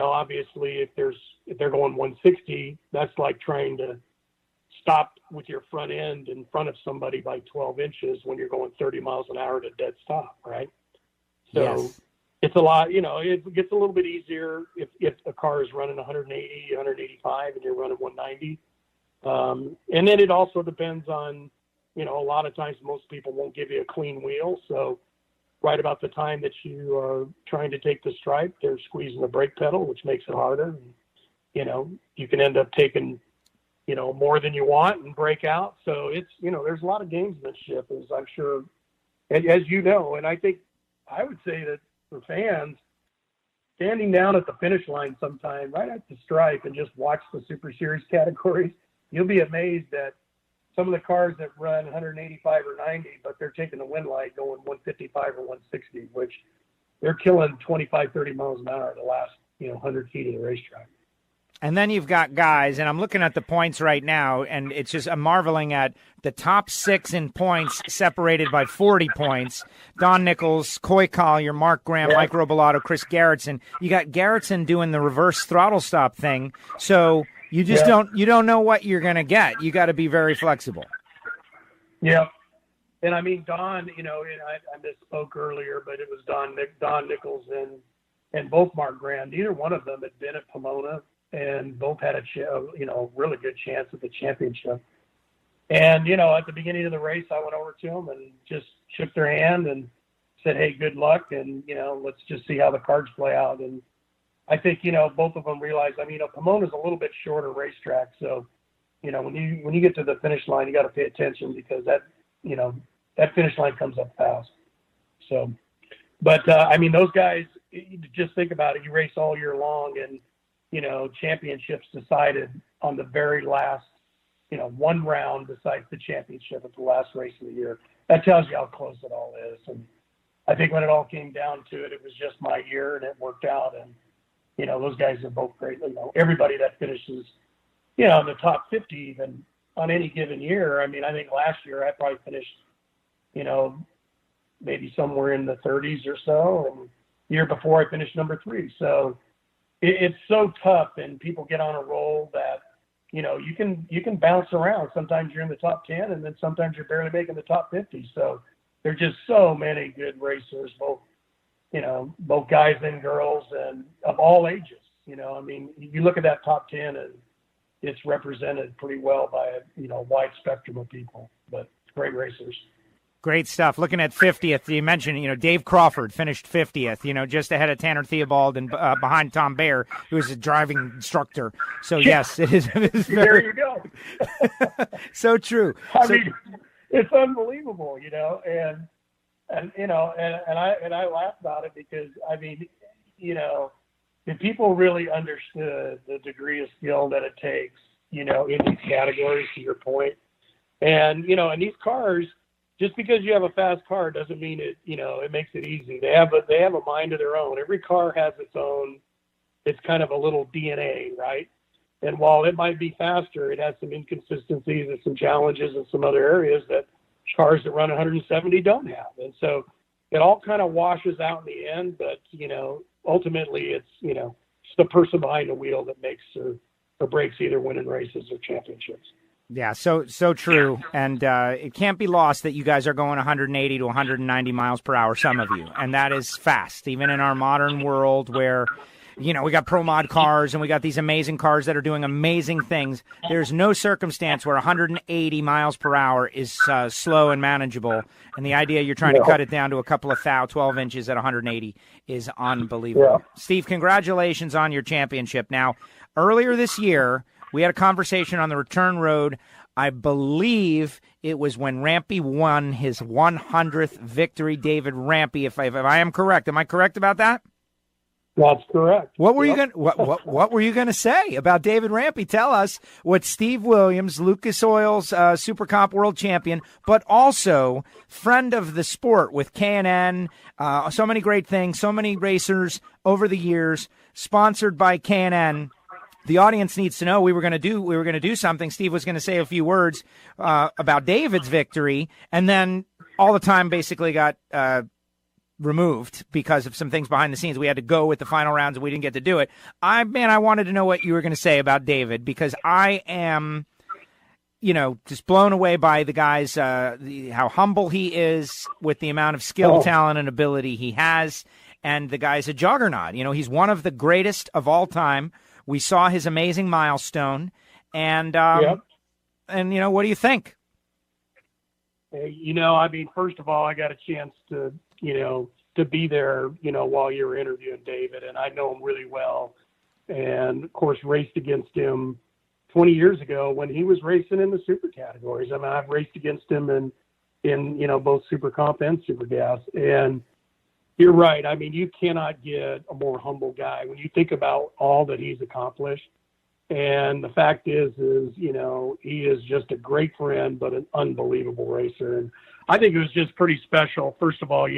obviously if they're going 160, that's like trying to stop with your front end in front of somebody by 12 inches when you're going 30 miles an hour to dead stop. Right. So it's a lot, it gets a little bit easier if a car is running 180, 185 and you're running 190. And then it also depends on, a lot of times most people won't give you a clean wheel. So right about the time that you are trying to take the stripe, they're squeezing the brake pedal, which makes it harder. And, you can end up taking, more than you want and break out. So it's, there's a lot of gamesmanship, as I'm sure, as you know. And I think I would say that for fans, standing down at the finish line sometime right at the stripe and just watch the Super Series categories, you'll be amazed at some of the cars that run 185 or 90, but they're taking the wind light going 155 or 160, which they're killing 25, 30 miles an hour the last, 100 feet of the racetrack. And then you've got guys, and I'm looking at the points right now, and it's just, I'm marveling at the top 6 in points separated by 40 points. Don Nichols, Coy Collier, Mark Graham, Mike Robolato, Chris Gerritsen. You got Gerritsen doing the reverse throttle stop thing. So you just don't know what you're going to get. You got to be very flexible. Yeah. And I mean, Don, and I misspoke earlier, but it was Don Nichols and both Mark Graham. Neither one of them had been at Pomona, and both had a really good chance at the championship. And, at the beginning of the race, I went over to them and just shook their hand and said, hey, good luck. And, let's just see how the cards play out. And I think, both of them realized, Pomona's a little bit shorter racetrack. So, when you get to the finish line, you got to pay attention because that finish line comes up fast. So, but, those guys, just think about it. You race all year long and, championships decided on the very last, one round decides the championship at the last race of the year. That tells you how close it all is. And I think when it all came down to it, it was just my year and it worked out. And, those guys are both great. Everybody that finishes, in the top 50 even on any given year. I think last year I probably finished, maybe somewhere in the 30s or so. And the year before I finished number 3. So it's so tough and people get on a roll that, you can bounce around. Sometimes you're in the top 10 and then sometimes you're barely making the top 50. So there's just so many good racers, both guys and girls and of all ages. You look at that top 10 and it's represented pretty well by a wide spectrum of people, but great racers. Great stuff. Looking at 50th, you mentioned, Dave Crawford finished 50th, just ahead of Tanner Theobald and behind Tom Bayer, who is a driving instructor. So, yes, it is very... There you go. So true. It's unbelievable, and I laugh about it because, if people really understood the degree of skill that it takes, in these categories, to your point, and, in these cars, just because you have a fast car doesn't mean it, it makes it easy. They have a mind of their own. Every car has its own, it's kind of a little DNA, right? And while it might be faster, it has some inconsistencies and some challenges in some other areas that cars that run 170 don't have. And so it all kind of washes out in the end, but, ultimately it's, it's the person behind the wheel that makes or breaks either winning races or championships. Yeah, so true. And it can't be lost that you guys are going 180 to 190 miles per hour, some of you. And that is fast, even in our modern world where, we got pro mod cars and we got these amazing cars that are doing amazing things. There's no circumstance where 180 miles per hour is slow and manageable. And the idea you're trying to cut it down to a couple of 12 inches at 180 is unbelievable. Yeah. Steve, congratulations on your championship. Now, earlier this year, we had a conversation on the return road. I believe it was when Rampy won his 100th victory, David Rampy, if I am correct. Am I correct about that? That's correct. What were you going what were you going to say about David Rampy? Tell us what Steve Williams, Lucas Oil's Super Comp world champion, but also friend of the sport with K&N, so many great things, so many racers over the years, sponsored by K&N. The audience needs to know we were going to do something. Steve was going to say a few words about David's victory, and then all the time basically got removed because of some things behind the scenes. We had to go with the final rounds, and we didn't get to do it. I wanted to know what you were going to say about David because I am, just blown away by the guys, how humble he is with the amount of skill, talent, and ability he has, and the guy's a juggernaut. He's one of the greatest of all time. We saw his amazing milestone, and what do you think? First of all, I got a chance to be there, while you were interviewing David, and I know him really well, and of course raced against him 20 years ago when he was racing in the super categories. I've raced against him in both Super Comp and Super Gas, and you're right. You cannot get a more humble guy when you think about all that he's accomplished. And the fact is, he is just a great friend, but an unbelievable racer. And I think it was just pretty special. First of all,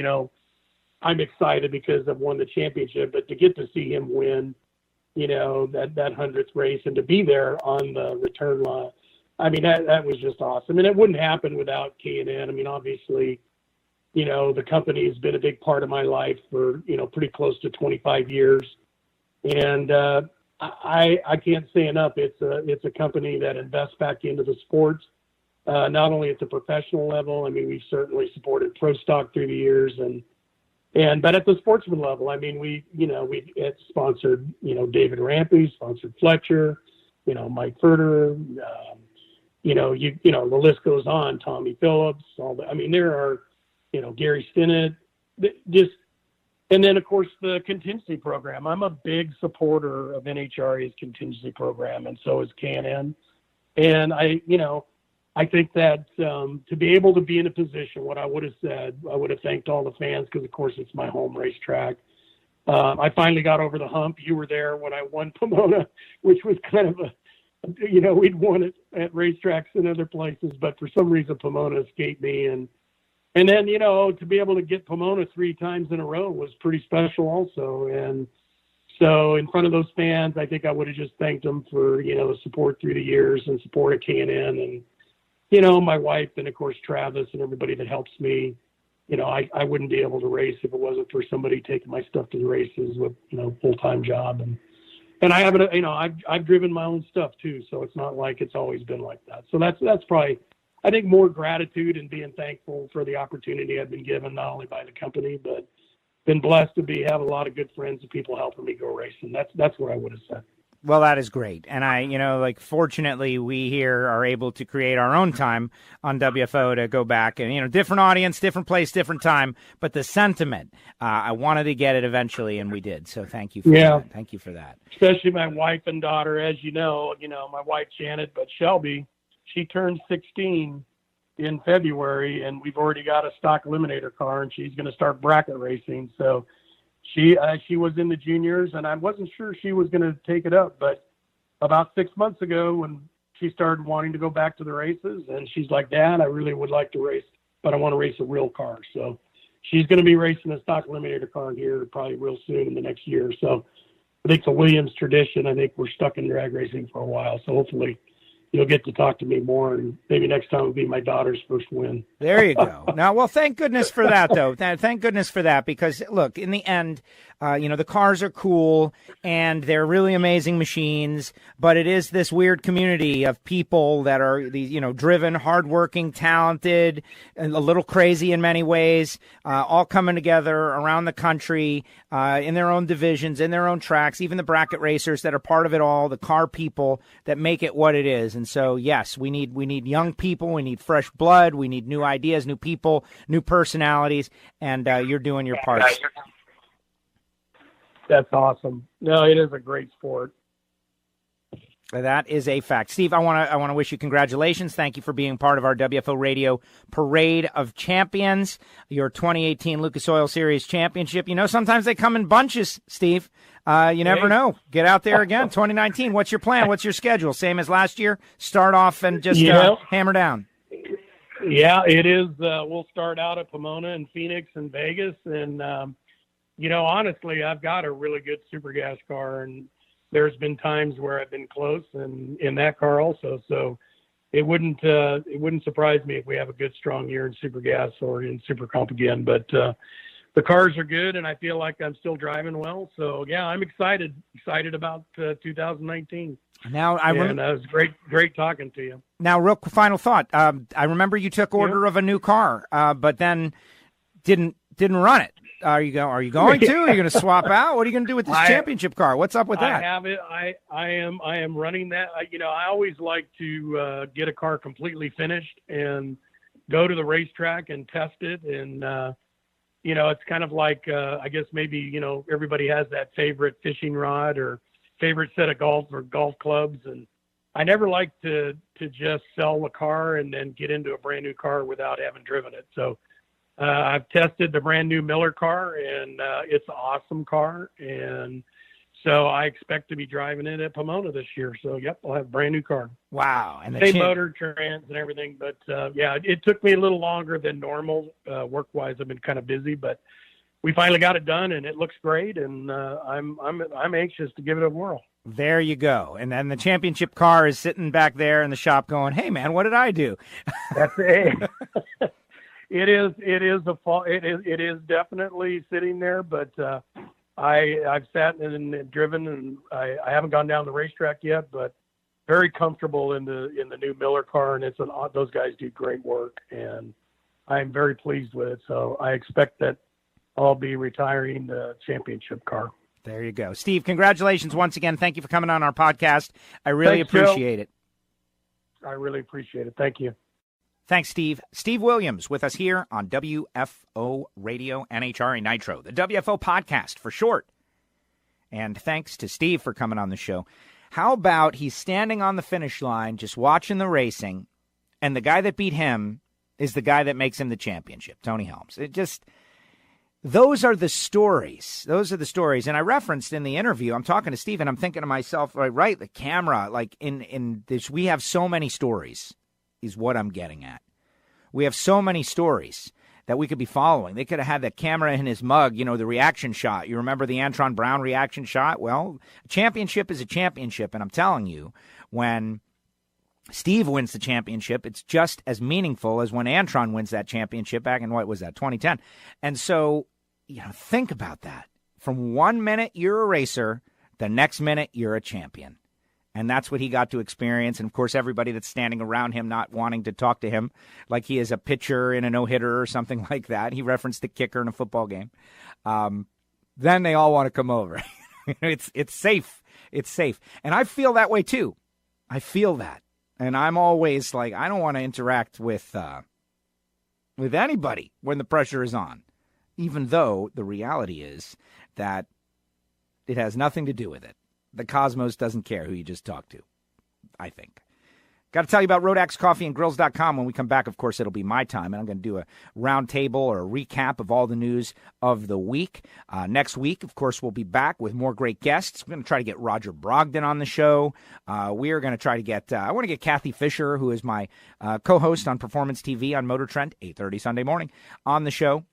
I'm excited because I've won the championship, but to get to see him win, that 100th race and to be there on the return line, that was just awesome. And it wouldn't happen without K&N. Obviously, the company has been a big part of my life for, pretty close to 25 years. And I can't say enough. It's a company that invests back into the sports. not only at the professional level. I mean, we've certainly supported Pro Stock through the years, but at the sportsman level, I mean, we sponsored, David Rampey, sponsored Fletcher, Mike Furter, the list goes on, Tommy Phillips, there are, Gary Stinnett, and then of course the contingency program. I'm a big supporter of NHRA's contingency program, and so is K&N. And I think that to be able to be in a position, what I would have said, I would have thanked all the fans because, of course, it's my home racetrack. I finally got over the hump. You were there when I won Pomona, which was kind of we'd won it at racetracks and other places, but for some reason Pomona escaped me. And then, to be able to get Pomona 3 times in a row was pretty special also. And so in front of those fans, I think I would have just thanked them for, the support through the years and support of K&N and, my wife and, of course, Travis and everybody that helps me. I wouldn't be able to race if it wasn't for somebody taking my stuff to the races with, full-time job. And I haven't, I've driven my own stuff too. So it's not like it's always been like that. So that's probably, I think, more gratitude and being thankful for the opportunity I've been given, not only by the company, but been blessed to have a lot of good friends and people helping me go racing. That's what I would have said. Well, that is great. And fortunately, we here are able to create our own time on WFO to go back and, different audience, different place, different time. But the sentiment, I wanted to get it eventually, and we did. So thank you for that. Thank you for that. Especially my wife and daughter, as you know, my wife, Janet, but Shelby, she turned 16 in February, and we've already got a stock eliminator car, and she's going to start bracket racing. So she was in the juniors, and I wasn't sure she was going to take it up. But about 6 months ago, when she started wanting to go back to the races, and she's like, Dad, I really would like to race, but I want to race a real car. So she's going to be racing a stock eliminator car here probably real soon in the next year. So I think it's a Williams tradition. I think we're stuck in drag racing for a while. So hopefully you'll get to talk to me more, and maybe next time will be my daughter's first win. There you go. Now, well, thank goodness for that, though. Thank goodness for that, because, look, in the end, the cars are cool, and they're really amazing machines, but it is this weird community of people that are, driven, hardworking, talented, and a little crazy in many ways, all coming together around the country in their own divisions, in their own tracks, even the bracket racers that are part of it all, the car people that make it what it is. And so, yes, we need young people, we need fresh blood, we need new ideas, new people, new personalities, and you're doing your part. That's awesome. No, it is a great sport. That is a fact. Steve, I want to wish you congratulations. Thank you for being part of our WFO Radio Parade of Champions, your 2018 Lucas Oil Series Championship. Sometimes they come in bunches, Steve. You never know. Get out there again. 2019. What's your plan? What's your schedule? Same as last year? Start off and just hammer down. Yeah, it is. We'll start out at Pomona and Phoenix and Vegas. And, honestly, I've got a really good super gas car, and there's been times where I've been close and in that car also. So it wouldn't surprise me if we have a good, strong year in super gas or in super comp again. But the cars are good, and I feel like I'm still driving well. So, yeah, I'm excited about 2019. Now, it was great talking to you. Now, real final thought. I remember you took order of a new car, but then didn't run it. Are you going to? Are you going to swap out? What are you going to do with this championship car? What's up with that? I have it. I am running that. I always like to get a car completely finished and go to the racetrack and test it. And it's kind of like I guess maybe everybody has that favorite fishing rod or favorite set of golf clubs, and I never like to just sell a car and then get into a brand new car without having driven it. So I've tested the brand new Miller car, and it's an awesome car. And so I expect to be driving it at Pomona this year. So, yep, I'll have a brand new car. Wow. And the same motor, trans, and everything. But, it took me a little longer than normal. Work-wise, I've been kind of busy. But we finally got it done, and it looks great. And I'm anxious to give it a whirl. There you go. And then the championship car is sitting back there in the shop going, hey, man, what did I do? That's it. It is definitely sitting there, but I've sat and driven, and I haven't gone down the racetrack yet, but very comfortable in the new Miller car, and those guys do great work, and I'm very pleased with it. So I expect that I'll be retiring the championship car. There you go. Steve, congratulations once again. Thank you for coming on our podcast. I really appreciate it. I really appreciate it. Thank you. Thanks, Steve. Steve Williams with us here on WFO Radio NHRA Nitro, the WFO podcast for short. And thanks to Steve for coming on the show. How about he's standing on the finish line just watching the racing, and the guy that beat him is the guy that makes him the championship, Tony Helms. Those are the stories. Those are the stories. And I referenced in the interview, I'm talking to Steve, and I'm thinking to myself, right, the camera, like in this, we have so many stories is what I'm getting at. We have so many stories that we could be following. They could have had that camera in his mug, the reaction shot. You remember the Antron Brown reaction shot? Well, a championship is a championship, and I'm telling you, when Steve wins the championship, it's just as meaningful as when Antron wins that championship back in, 2010. And so, think about that. From 1 minute, you're a racer. The next minute, you're a champion. And that's what he got to experience. And, of course, everybody that's standing around him not wanting to talk to him like he is a pitcher in a no-hitter or something like that. He referenced the kicker in a football game. Then they all want to come over. It's safe. It's safe. And I feel that way, too. I feel that. And I'm always like, I don't want to interact with anybody when the pressure is on, even though the reality is that it has nothing to do with it. The cosmos doesn't care who you just talked to, I think. Got to tell you about RoadAxeCoffeeandGrills.com. When we come back, of course, it'll be my time, and I'm going to do a round table or a recap of all the news of the week. Next week, of course, we'll be back with more great guests. We're going to try to get Roger Brogdon on the show. We are going to try to get, I want to get Kathy Fisher, who is my co-host on Performance TV on Motor Trend, 8:30 Sunday morning, on the show.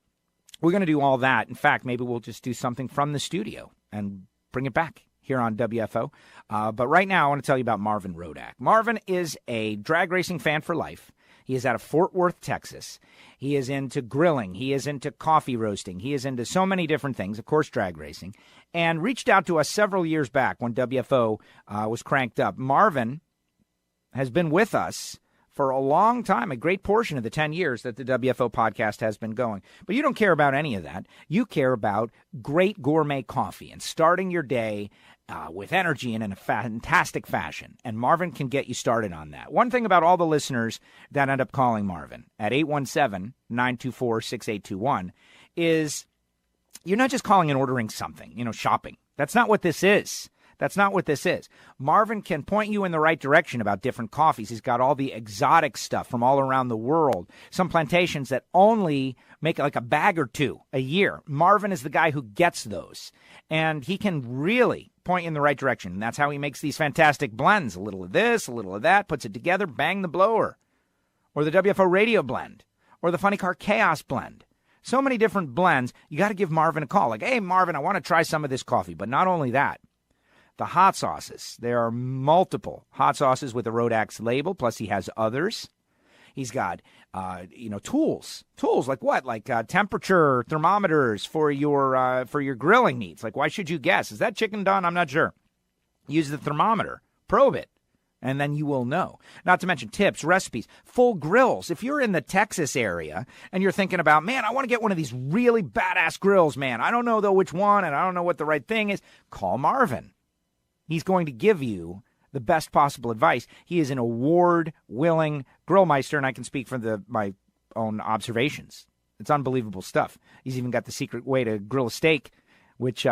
We're going to do all that. In fact, maybe we'll just do something from the studio and bring it back here on WFO. But right now, I want to tell you about Marvin Rodak. Marvin is a drag racing fan for life. He is out of Fort Worth, Texas. He is into grilling. He is into coffee roasting. He is into so many different things, of course, drag racing, and reached out to us several years back when WFO was cranked up. Marvin has been with us for a long time, a great portion of the 10 years that the WFO podcast has been going. But you don't care about any of that. You care about great gourmet coffee and starting your day with energy and in a fantastic fashion. And Marvin can get you started on that. One thing about all the listeners that end up calling Marvin at 817-924-6821 is you're not just calling and ordering something, shopping. That's not what this is. That's not what this is. Marvin can point you in the right direction about different coffees. He's got all the exotic stuff from all around the world. Some plantations that only make like a bag or two a year. Marvin is the guy who gets those. And he can really point you in the right direction. And that's how he makes these fantastic blends. A little of this, a little of that, puts it together, bang the blower. Or the WFO radio blend. Or the Funny Car Chaos blend. So many different blends. You got to give Marvin a call. Like, hey, Marvin, I want to try some of this coffee. But not only that. The hot sauces. There are multiple hot sauces with the Rodax label, plus he has others. He's got, tools. Tools like what? Like temperature thermometers for your grilling needs. Like, why should you guess? Is that chicken done? I'm not sure. Use the thermometer. Probe it. And then you will know. Not to mention tips, recipes, full grills. If you're in the Texas area and you're thinking about, man, I want to get one of these really badass grills, man. I don't know, though, which one, and I don't know what the right thing is. Call Marvin. He's going to give you the best possible advice. He is an award-winning grillmeister, and I can speak from my own observations. It's unbelievable stuff. He's even got the secret way to grill a steak, which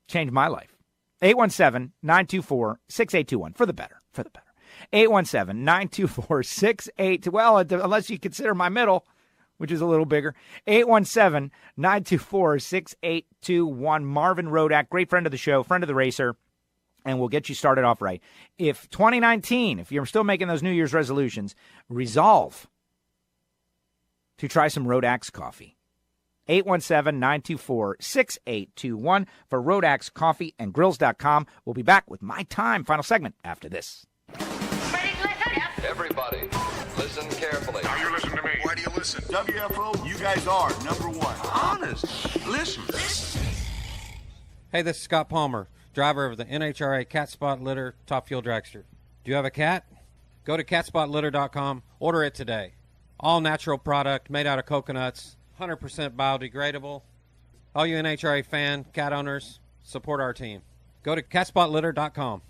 changed my life. 817-924-6821. For the better. 817-924-6821. Well, unless you consider my middle, which is a little bigger. 817-924-6821. Marvin Rodak, great friend of the show, friend of the racer. And we'll get you started off right. If 2019, if you're still making those New Year's resolutions, resolve to try some Rodax coffee. 817-924-6821 for Rodax Coffee and Grills.com. We'll be back with My Time, final segment after this. Everybody, listen carefully. Now you listen to me. Why do you listen? WFO, you guys are number one. Honest. Listen. Hey, this is Scott Palmer, driver of the NHRA Cat Spot Litter Top Fuel Dragster. Do you have a cat? Go to catspotlitter.com. Order it today. All natural product made out of coconuts, 100% biodegradable. All you NHRA fan, cat owners, support our team. Go to catspotlitter.com.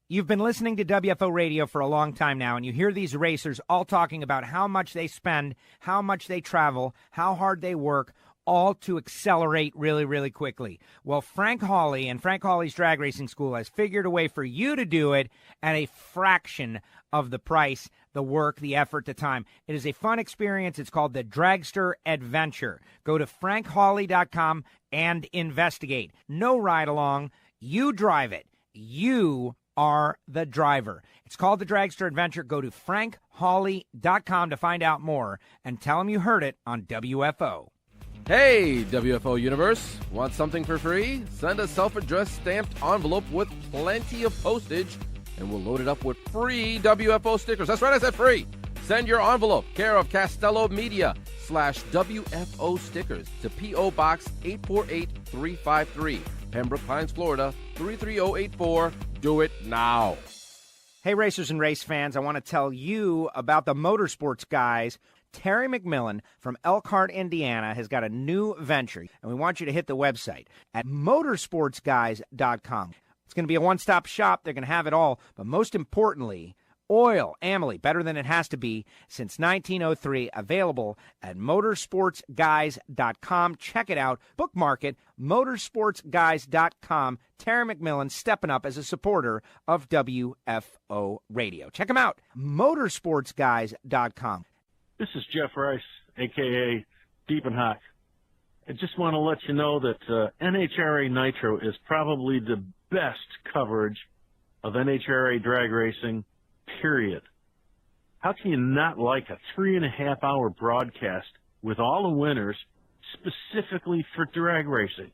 You've been listening to WFO Radio for a long time now, and you hear these racers all talking about how much they spend, how much they travel, how hard they work, all to accelerate really, really quickly. Well, Frank Hawley and Frank Hawley's Drag Racing School has figured a way for you to do it at a fraction of the price, the work, the effort, the time. It is a fun experience. It's called the Dragster Adventure. Go to frankhawley.com and investigate. No ride-along. You drive it. You are the driver. It's called the Dragster Adventure. Go to frankhawley.com to find out more and tell them you heard it on WFO. Hey, WFO Universe. Want something for free? Send a self-addressed stamped envelope with plenty of postage, and we'll load it up with free WFO stickers. That's right, I said free. Send your envelope, care of Castello Media /WFO stickers to P.O. Box 848353, Pembroke Pines, Florida 33084. Do it now. Hey, racers and race fans, I want to tell you about the motorsports guys. Terry McMillan from Elkhart, Indiana, has got a new venture, and we want you to hit the website at motorsportsguys.com. It's going to be a one-stop shop. They're going to have it all, but most importantly, oil, Amalie, better than it has to be since 1903, available at motorsportsguys.com. Check it out. Bookmark it, motorsportsguys.com. Terry McMillan stepping up as a supporter of WFO Radio. Check him out, motorsportsguys.com. This is Jeff Rice, a.k.a. Deep and Hot. I just want to let you know that NHRA Nitro is probably the best coverage of NHRA drag racing, period. How can you not like a 3.5-hour broadcast with all the winners specifically for drag racing?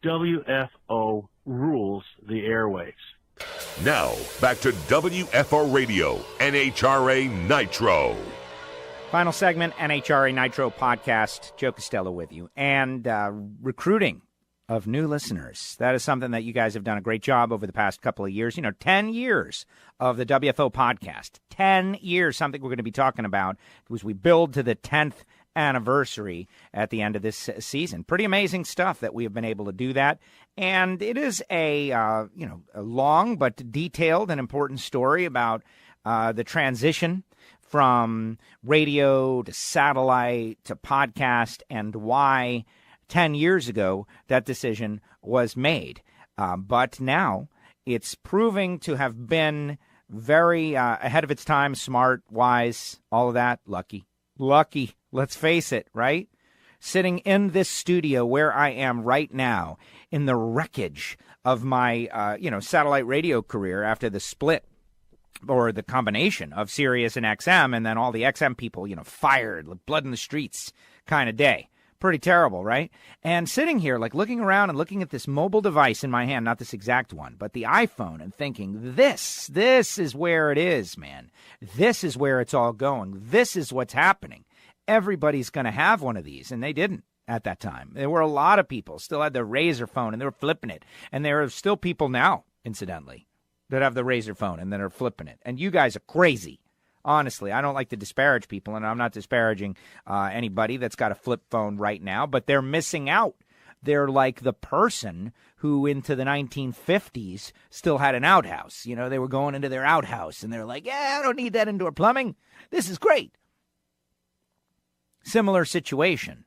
WFO rules the airwaves. Now, back to WFO Radio, NHRA Nitro. Final segment, NHRA Nitro podcast. Joe Castello with you. And recruiting of new listeners. That is something that you guys have done a great job over the past couple of years. 10 years of the WFO podcast. 10 years, something we're going to be talking about as we build to the 10th anniversary at the end of this season. Pretty amazing stuff that we have been able to do that. And it is a long but detailed and important story about the transition from radio to satellite to podcast, and why 10 years ago that decision was made. But now it's proving to have been very ahead of its time, smart, wise, all of that. Lucky, let's face it, right? Sitting in this studio where I am right now in the wreckage of my, satellite radio career after the split, or the combination of Sirius and XM, and then all the XM people, fired, blood in the streets kind of day. Pretty terrible, right? And sitting here, looking around and looking at this mobile device in my hand, not this exact one, but the iPhone, and thinking, this is where it is, man. This is where it's all going. This is what's happening. Everybody's going to have one of these, and they didn't at that time. There were a lot of people still had their Razr phone, and they were flipping it. And there are still people now, incidentally, that have the Razr phone and that are flipping it. And you guys are crazy. Honestly, I don't like to disparage people, and I'm not disparaging anybody that's got a flip phone right now, but they're missing out. They're like the person who into the 1950s still had an outhouse. They were going into their outhouse, and they're like, yeah, I don't need that indoor plumbing. This is great. Similar situation.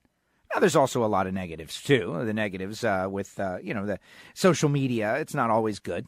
Now, there's also a lot of negatives, too. The negatives with, the social media. It's not always good.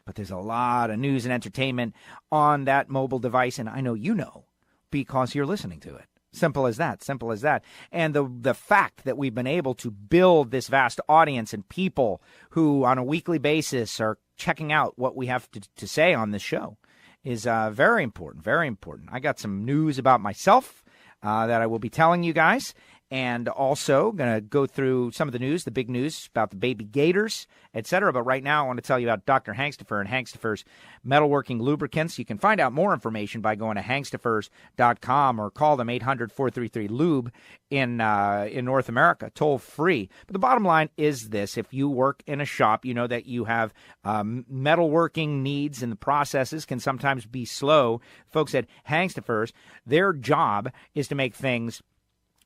But there's a lot of news and entertainment on that mobile device, and I know you know because you're listening to it. Simple as that, simple as that. And the fact that we've been able to build this vast audience and people who on a weekly basis are checking out what we have to say on this show is very important, very important. I got some news about myself that I will be telling you guys, and also going to go through some of the news, the big news about the baby gators, etc. But right now I want to tell you about Dr. Hangstifer and Hangstifer's metalworking lubricants. You can find out more information by going to hangstifers.com or call them 800-433-LUBE in North America, toll free. But the bottom line is this: if you work in a shop, you know that you have metalworking needs, and the processes can sometimes be slow. Folks at Hangstifers, their job is to make things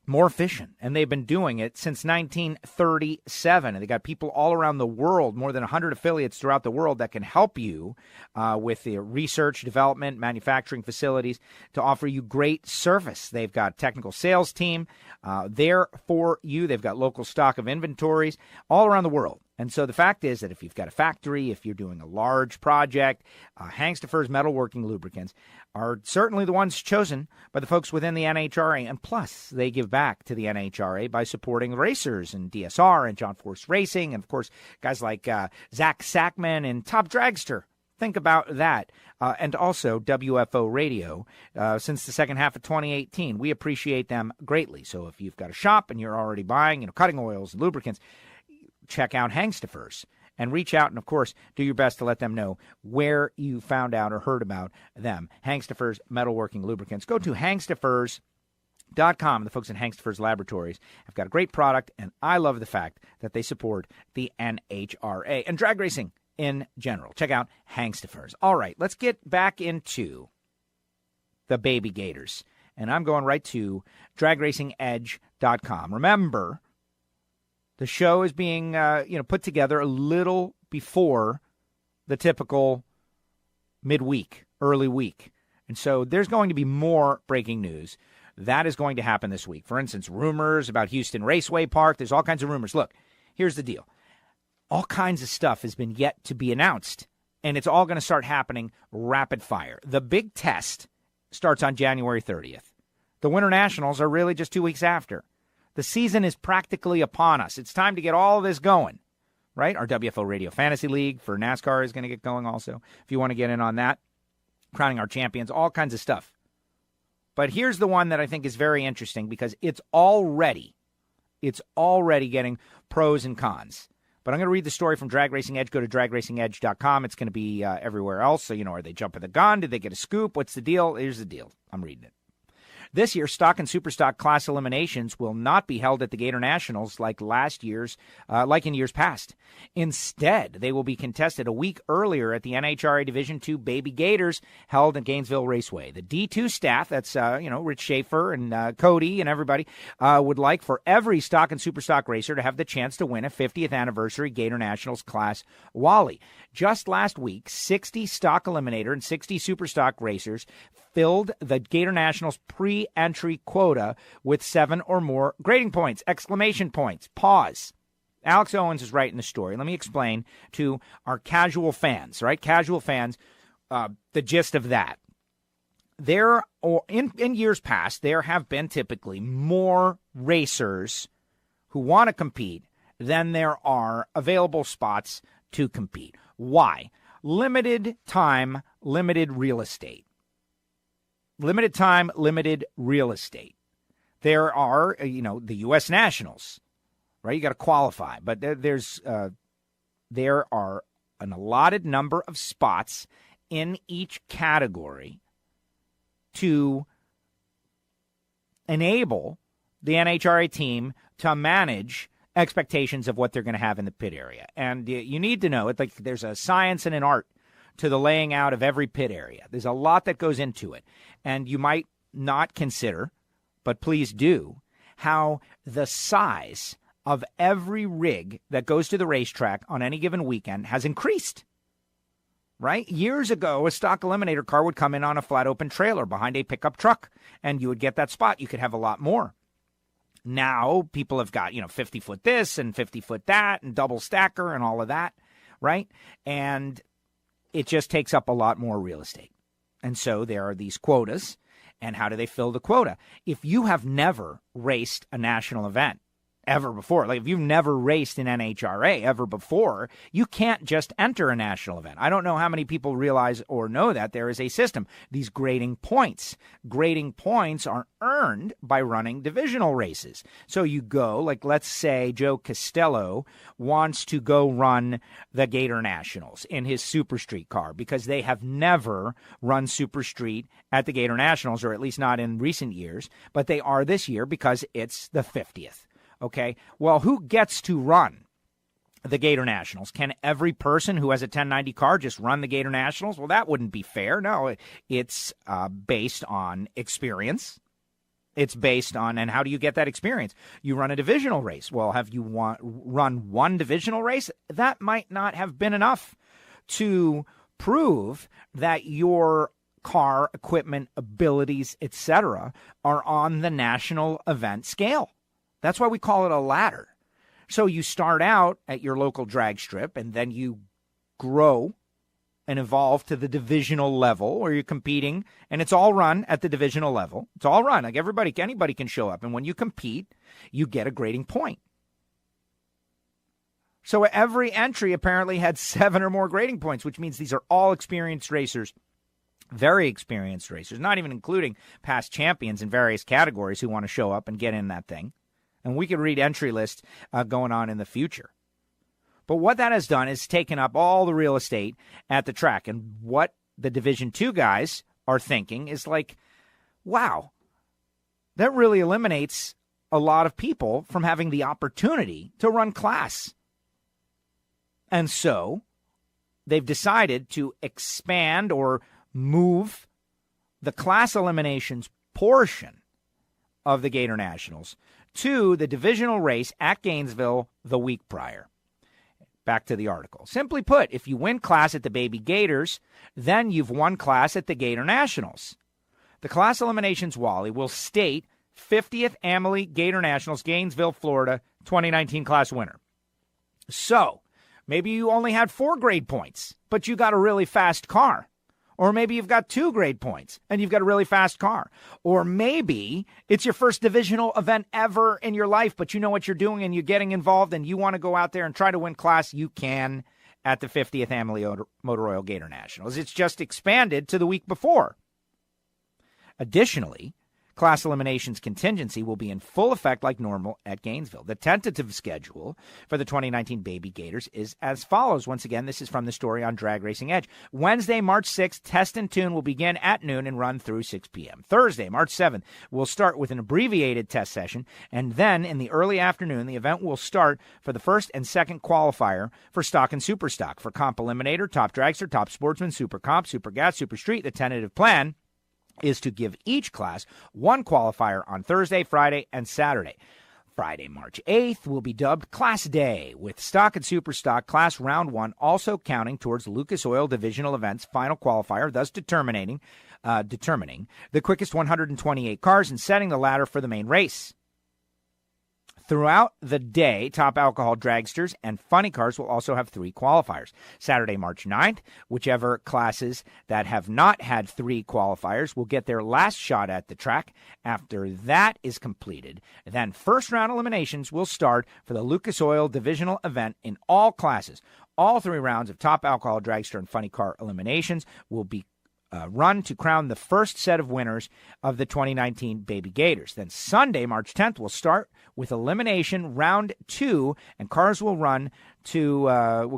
more efficient, and they've been doing it since 1937. And they got people all around the world, more than 100 affiliates throughout the world, that can help you with the research, development, manufacturing facilities to offer you great service. They've got a technical sales team there for you. They've got local stock of inventories all around the world. And so the fact is that if you've got a factory, if you're doing a large project, Hangstifer's metalworking lubricants are certainly the ones chosen by the folks within the NHRA. And plus, they give back to the NHRA by supporting racers and DSR and John Force Racing, and, of course, guys like Zach Sackman and Top Dragster. Think about that. And also WFO Radio since the second half of 2018. We appreciate them greatly. So if you've got a shop and you're already buying, cutting oils and lubricants, check out Hangstifers and reach out and, of course, do your best to let them know where you found out or heard about them. Hangstifers Metalworking Lubricants. Go to hangstifers.com. The folks at Hangstifers Laboratories have got a great product, and I love the fact that they support the NHRA and drag racing in general. Check out Hangstifers. All right, let's get back into the baby gators, and I'm going right to dragracingedge.com. Remember, the show is being, put together a little before the typical midweek, early week. And so there's going to be more breaking news. That is going to happen this week. For instance, rumors about Houston Raceway Park. There's all kinds of rumors. Look, here's the deal. All kinds of stuff has been yet to be announced, and it's all going to start happening rapid fire. The big test starts on January 30th. The Winter Nationals are really just 2 weeks after. The season is practically upon us. It's time to get all this going, right? Our WFO Radio Fantasy League for NASCAR is going to get going also, if you want to get in on that. Crowning our champions, all kinds of stuff. But here's the one that I think is very interesting because it's already getting pros and cons. But I'm going to read the story from Drag Racing Edge. Go to dragracingedge.com. It's going to be everywhere else. So, are they jumping the gun? Did they get a scoop? What's the deal? Here's the deal. I'm reading it. This year, stock and superstock class eliminations will not be held at the Gator Nationals like in years past. Instead, they will be contested a week earlier at the NHRA Division II Baby Gators held at Gainesville Raceway. The D2 staff, that's Rich Schaefer and Cody and everybody, would like for every stock and superstock racer to have the chance to win a 50th anniversary Gator Nationals class Wally. Just last week, 60 stock eliminator and 60 superstock racers filled the Gator Nationals pre-entry quota with 7 or more grading points, exclamation points, pause. Alex Owens is writing the story. Let me explain to our casual fans, right? Casual fans, the gist of that. In years past, there have been typically more racers who want to compete than there are available spots to compete. Why? Limited time, limited real estate. Limited time, limited real estate. There are, the U.S. Nationals, right? You got to qualify, but there are an allotted number of spots in each category to enable the NHRA team to manage expectations of what they're going to have in the pit area. And you need to know it. Like there's a science and an art to the laying out of every pit area. There's a lot that goes into it. And you might not consider, but please do, how the size of every rig that goes to the racetrack on any given weekend has increased. Right? Years ago, a stock eliminator car would come in on a flat open trailer behind a pickup truck, and you would get that spot. You could have a lot more. Now, people have got, 50-foot this and 50-foot that and double stacker and all of that, right? And it just takes up a lot more real estate. And so there are these quotas, and how do they fill the quota? If you have never raced a national event, ever before. Like, if you've never raced in NHRA ever before, you can't just enter a national event. I don't know how many people realize or know that there is a system. These grading points. Grading points are earned by running divisional races. So you go, like, let's say Joe Castello wants to go run the Gator Nationals in his Super Street car because they have never run Super Street at the Gator Nationals, or at least not in recent years, but they are this year because it's the 50th. Okay, well, who gets to run the Gator Nationals? Can every person who has a 1090 car just run the Gator Nationals? Well, that wouldn't be fair. No, it's based on experience. It's based on, and how do you get that experience? You run a divisional race. Well, have you run one divisional race? That might not have been enough to prove that your car, equipment, abilities, etc., are on the national event scale. That's why we call it a ladder. So you start out at your local drag strip, and then you grow and evolve to the divisional level where you're competing, and it's all run at the divisional level. It's all run. Like, anybody can show up, and when you compete, you get a grading point. So every entry apparently had 7 or more grading points, which means these are all experienced racers, very experienced racers, not even including past champions in various categories who want to show up and get in that thing. And we could read entry lists going on in the future. But what that has done is taken up all the real estate at the track. And what the Division II guys are thinking is like, wow, that really eliminates a lot of people from having the opportunity to run class. And so they've decided to expand or move the class eliminations portion of the Gator Nationals to the divisional race at Gainesville the week prior. Back to the article. Simply put, if you win class at the Baby Gators, then you've won class at the Gator Nationals. The class eliminations, Wally, will state 50th Amalie Gator Nationals, Gainesville, Florida, 2019 class winner. So, maybe you only had 4 grade points, but you got a really fast car. Or maybe you've got 2 grade points and you've got a really fast car. Or maybe it's your first divisional event ever in your life, but you know what you're doing and you're getting involved and you want to go out there and try to win class. You can at the 50th Amalie Motor Oil Gator Nationals. It's just expanded to the week before. Additionally, class eliminations contingency will be in full effect like normal at Gainesville. The tentative schedule for the 2019 Baby Gators is as follows. Once again, this is from the story on Drag Racing Edge. Wednesday, March 6th, test and tune will begin at noon and run through 6 p.m. Thursday, March 7th, we'll start with an abbreviated test session, and then in the early afternoon, the event will start for the first and second qualifier for stock and super stock. For comp eliminator, top dragster, top sportsman, super comp, super gas, super street, the tentative plan is to give each class 1 qualifier on Thursday, Friday, and Saturday. Friday, March 8th, will be dubbed Class Day, with stock and super stock class round 1 also counting towards Lucas Oil Divisional Events final qualifier, thus determining the quickest 128 cars and setting the ladder for the main race. Throughout the day, top alcohol dragsters and funny cars will also have 3 qualifiers. Saturday, March 9th, whichever classes that have not had 3 qualifiers will get their last shot at the track. After that is completed, then first round eliminations will start for the Lucas Oil Divisional event in all classes. All 3 rounds of top alcohol dragster and funny car eliminations will be run to crown the first set of winners of the 2019 Baby Gators. Then Sunday, March 10th, will start with elimination round 2, and cars will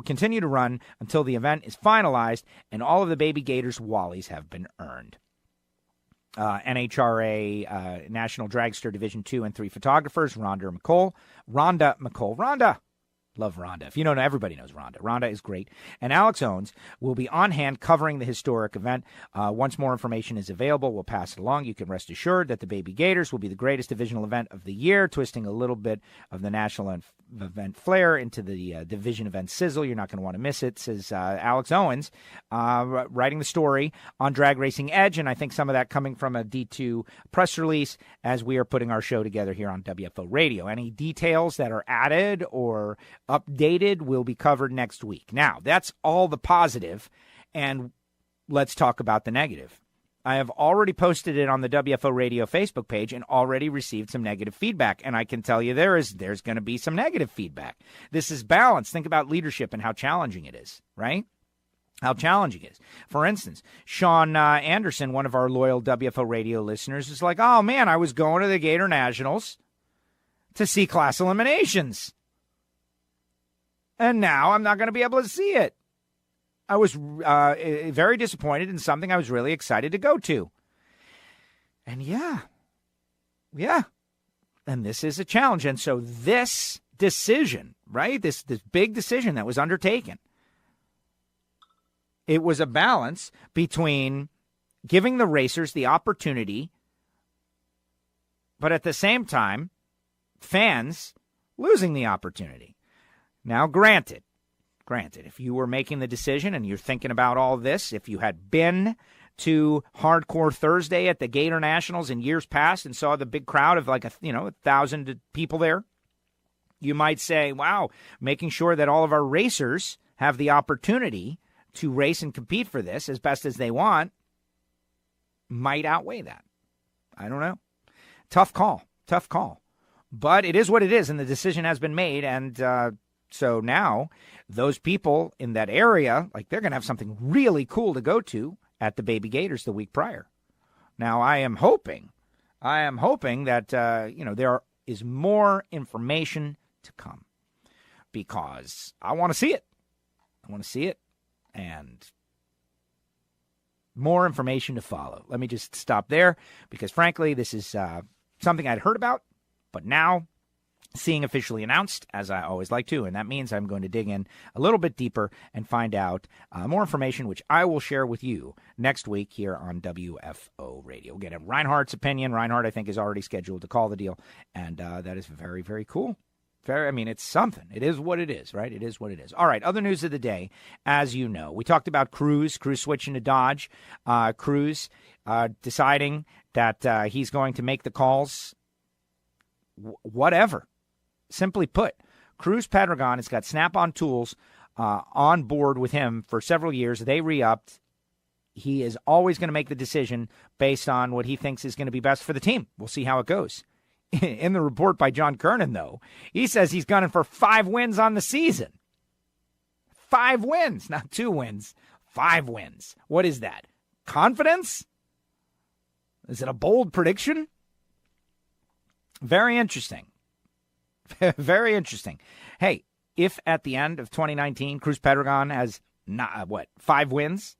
continue to run until the event is finalized and all of the Baby Gators Wallies have been earned. NHRA National Dragster Division 2 and 3 photographers, Rhonda McCall. Love Rhonda. If you don't know, everybody knows Rhonda. Rhonda is great. And Alex Owens will be on hand covering the historic event. Once more information is available, we'll pass it along. You can rest assured that the Baby Gators will be the greatest divisional event of the year, twisting a little bit of the national event flair into the division event sizzle. You're not going to want to miss it, says Alex Owens, writing the story on Drag Racing Edge. And I think some of that coming from a D2 press release as we are putting our show together here on WFO Radio. Any details that are added or updated will be covered next week. Now, that's all the positive, and let's talk about the negative. I have already posted it on the WFO Radio Facebook page and already received some negative feedback. And I can tell you there's going to be some negative feedback. This is balance. Think about leadership and how challenging it is, right? How challenging it is. For instance, Sean Anderson, one of our loyal WFO Radio listeners, is like, oh, man, I was going to the Gator Nationals to see class eliminations. And now I'm not going to be able to see it. I was very disappointed in something I was really excited to go to. And yeah. And this is a challenge. And so this decision, right, this big decision that was undertaken, it was a balance between giving the racers the opportunity, but at the same time, fans losing the opportunity. Now, granted, if you were making the decision and you're thinking about all this, if you had been to Hardcore Thursday at the Gator Nationals in years past and saw the big crowd of like 1,000 people there, you might say, wow, making sure that all of our racers have the opportunity to race and compete for this as best as they want might outweigh that. I don't know. Tough call. But it is what it is, and the decision has been made, and so now those people in that area, like, they're going to have something really cool to go to at the Baby Gators the week prior. Now, I am hoping that, there is more information to come because I want to see it. And more information to follow. Let me just stop there because, frankly, this is something I'd heard about, but now seeing officially announced, as I always like to, and that means I'm going to dig in a little bit deeper and find out more information, which I will share with you next week here on WFO Radio. We'll get Reinhart's opinion. Reinhart, I think, is already scheduled to call the deal, and that is very, very cool. It's something. It is what it is, right? It is what it is. All right, other news of the day, as you know. We talked about Cruz switching to Dodge. Cruz deciding that he's going to make the calls, whatever. Simply put, Cruz Pedregon has got Snap-on Tools on board with him for several years. They re-upped. He is always going to make the decision based on what he thinks is going to be best for the team. We'll see how it goes. In the report by John Kernan, though, he says he's gunning for 5 wins on the season. 5 wins, not 2 wins. 5 wins. What is that? Confidence? Is it a bold prediction? Very interesting. Very interesting. Hey, if at the end of 2019, Cruz Pedregon has 5 wins,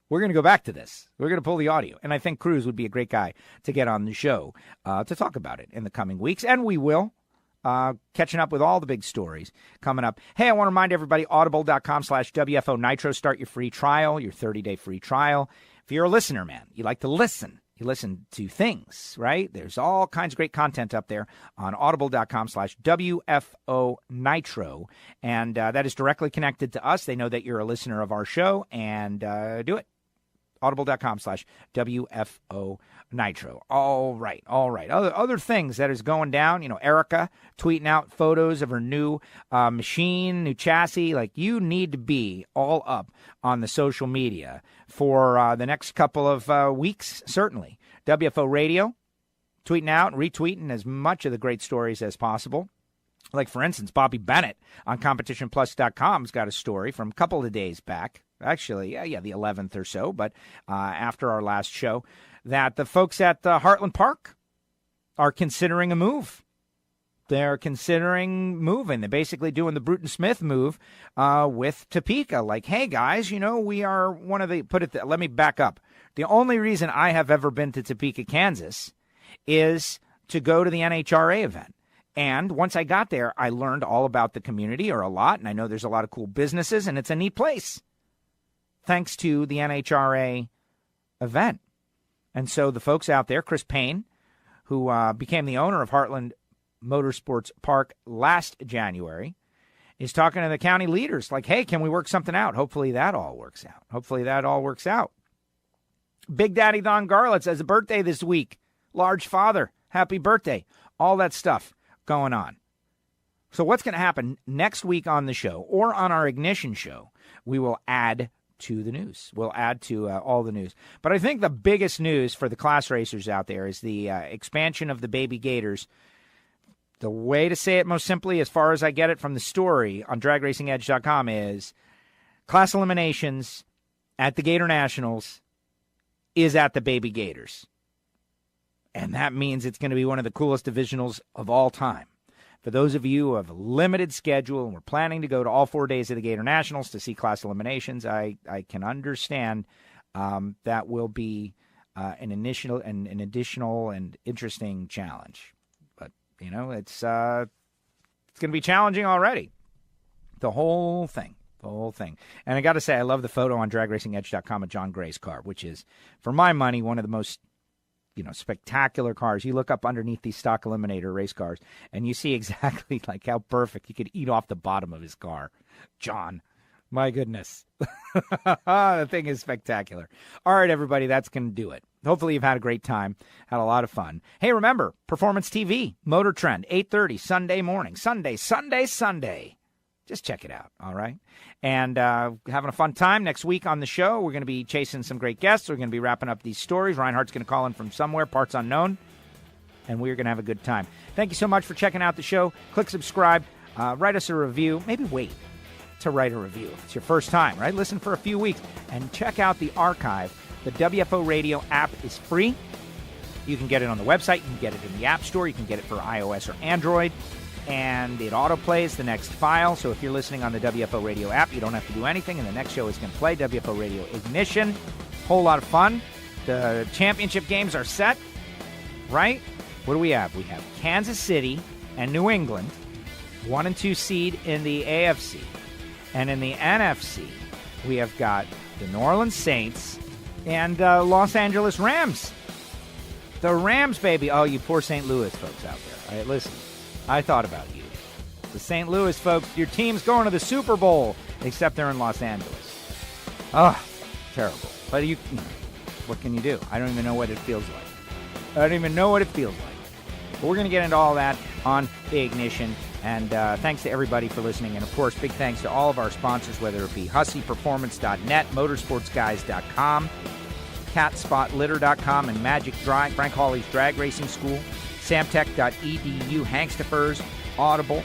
we're going to go back to this. We're going to pull the audio. And I think Cruz would be a great guy to get on the show to talk about it in the coming weeks. And we will. Catching up with all the big stories coming up. Hey, I want to remind everybody, audible.com/WFO Nitro. Start your free trial, your 30-day free trial. If you're a listener, man, you like to listen. You listen to things, right? There's all kinds of great content up there on audible.com/WFO Nitro. And that is directly connected to us. They know that you're a listener of our show, and do it. Audible.com/WFO Nitro. All right. Other things that is going down, Erica tweeting out photos of her new machine, new chassis. Like, you need to be all up on the social media for the next couple of weeks, certainly. WFO Radio tweeting out and retweeting as much of the great stories as possible. Like, for instance, Bobby Bennett on CompetitionPlus.com has got a story from a couple of days back. Actually, the 11th or so, but after our last show, that the folks at Heartland Park are considering a move. They're considering moving. They're basically doing the Bruton Smith move with Topeka. Like, hey, guys, we are one of the, let me back up. The only reason I have ever been to Topeka, Kansas, is to go to the NHRA event. And once I got there, I learned all about the community, or a lot, and I know there's a lot of cool businesses, and it's a neat place, thanks to the NHRA event. And so the folks out there, Chris Payne, who became the owner of Heartland Motorsports Park last January, is talking to the county leaders like, hey, can we work something out? Hopefully that all works out. Big Daddy Don Garlitz has a birthday this week. Large father, happy birthday. All that stuff going on. So what's going to happen next week on the show, or on our Ignition show, we will add to the news. We'll add to all the news. But I think the biggest news for the class racers out there is the expansion of the Baby Gators. The way to say it most simply, as far as I get it from the story on DragRacingEdge.com, is class eliminations at the Gator Nationals is at the Baby Gators. And that means it's going to be one of the coolest divisionals of all time. For those of you who have a limited schedule and we're planning to go to all 4 days of the Gator Nationals to see class eliminations, I can understand that will be an additional and interesting challenge. But, it's going to be challenging already. The whole thing. And I got to say, I love the photo on DragRacingEdge.com of John Gray's car, which is, for my money, one of the most spectacular cars. You look up underneath these stock eliminator race cars, and you see exactly like how perfect you could eat off the bottom of his car. John, my goodness. The thing is spectacular. All right, everybody, that's going to do it. Hopefully you've had a great time, had a lot of fun. Hey, remember, Performance TV, Motor Trend, 8:30, Sunday morning. Sunday. Just check it out, all right? And having a fun time next week on the show. We're going to be chasing some great guests. We're going to be wrapping up these stories. Reinhart's going to call in from somewhere, parts unknown. And we're going to have a good time. Thank you so much for checking out the show. Click subscribe. Write us a review. Maybe wait to write a review if it's your first time, right? Listen for a few weeks. And check out the archive. The WFO Radio app is free. You can get it on the website. You can get it in the App Store. You can get it for iOS or Android. And it autoplays the next file. So if you're listening on the WFO Radio app, you don't have to do anything, and the next show is going to play. WFO Radio Ignition. Whole lot of fun. The championship games are set, right? What do we have? We have Kansas City and New England, 1 and 2 seed in the AFC. And in the NFC, we have got the New Orleans Saints and Los Angeles Rams. The Rams, baby. Oh, you poor St. Louis folks out there. All right, listen. I thought about you. The St. Louis folks, your team's going to the Super Bowl, except they're in Los Angeles. Oh, terrible. But what can you do? I don't even know what it feels like. But we're going to get into all that on the Ignition. And thanks to everybody for listening. And, of course, big thanks to all of our sponsors, whether it be HusseyPerformance.net, MotorsportsGuys.com, CatSpotLitter.com, and Magic Drive, Frank Hawley's Drag Racing School, Samtech.edu, Hankstafers, Audible,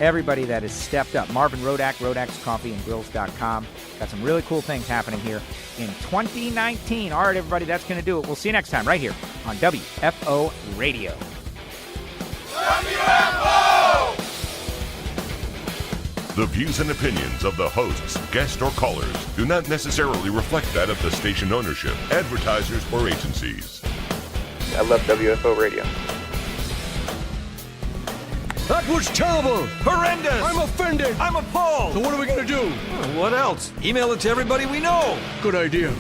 everybody that has stepped up. Marvin Rodak, RodaksCoffeeandGrills.com. Got some really cool things happening here in 2019. All right, everybody, that's going to do it. We'll see you next time right here on WFO Radio. WFO! The views and opinions of the hosts, guests, or callers do not necessarily reflect that of the station ownership, advertisers, or agencies. I love WFO Radio. That was terrible! Horrendous! I'm offended! I'm appalled! So what are we gonna do? What else? Email it to everybody we know! Good idea.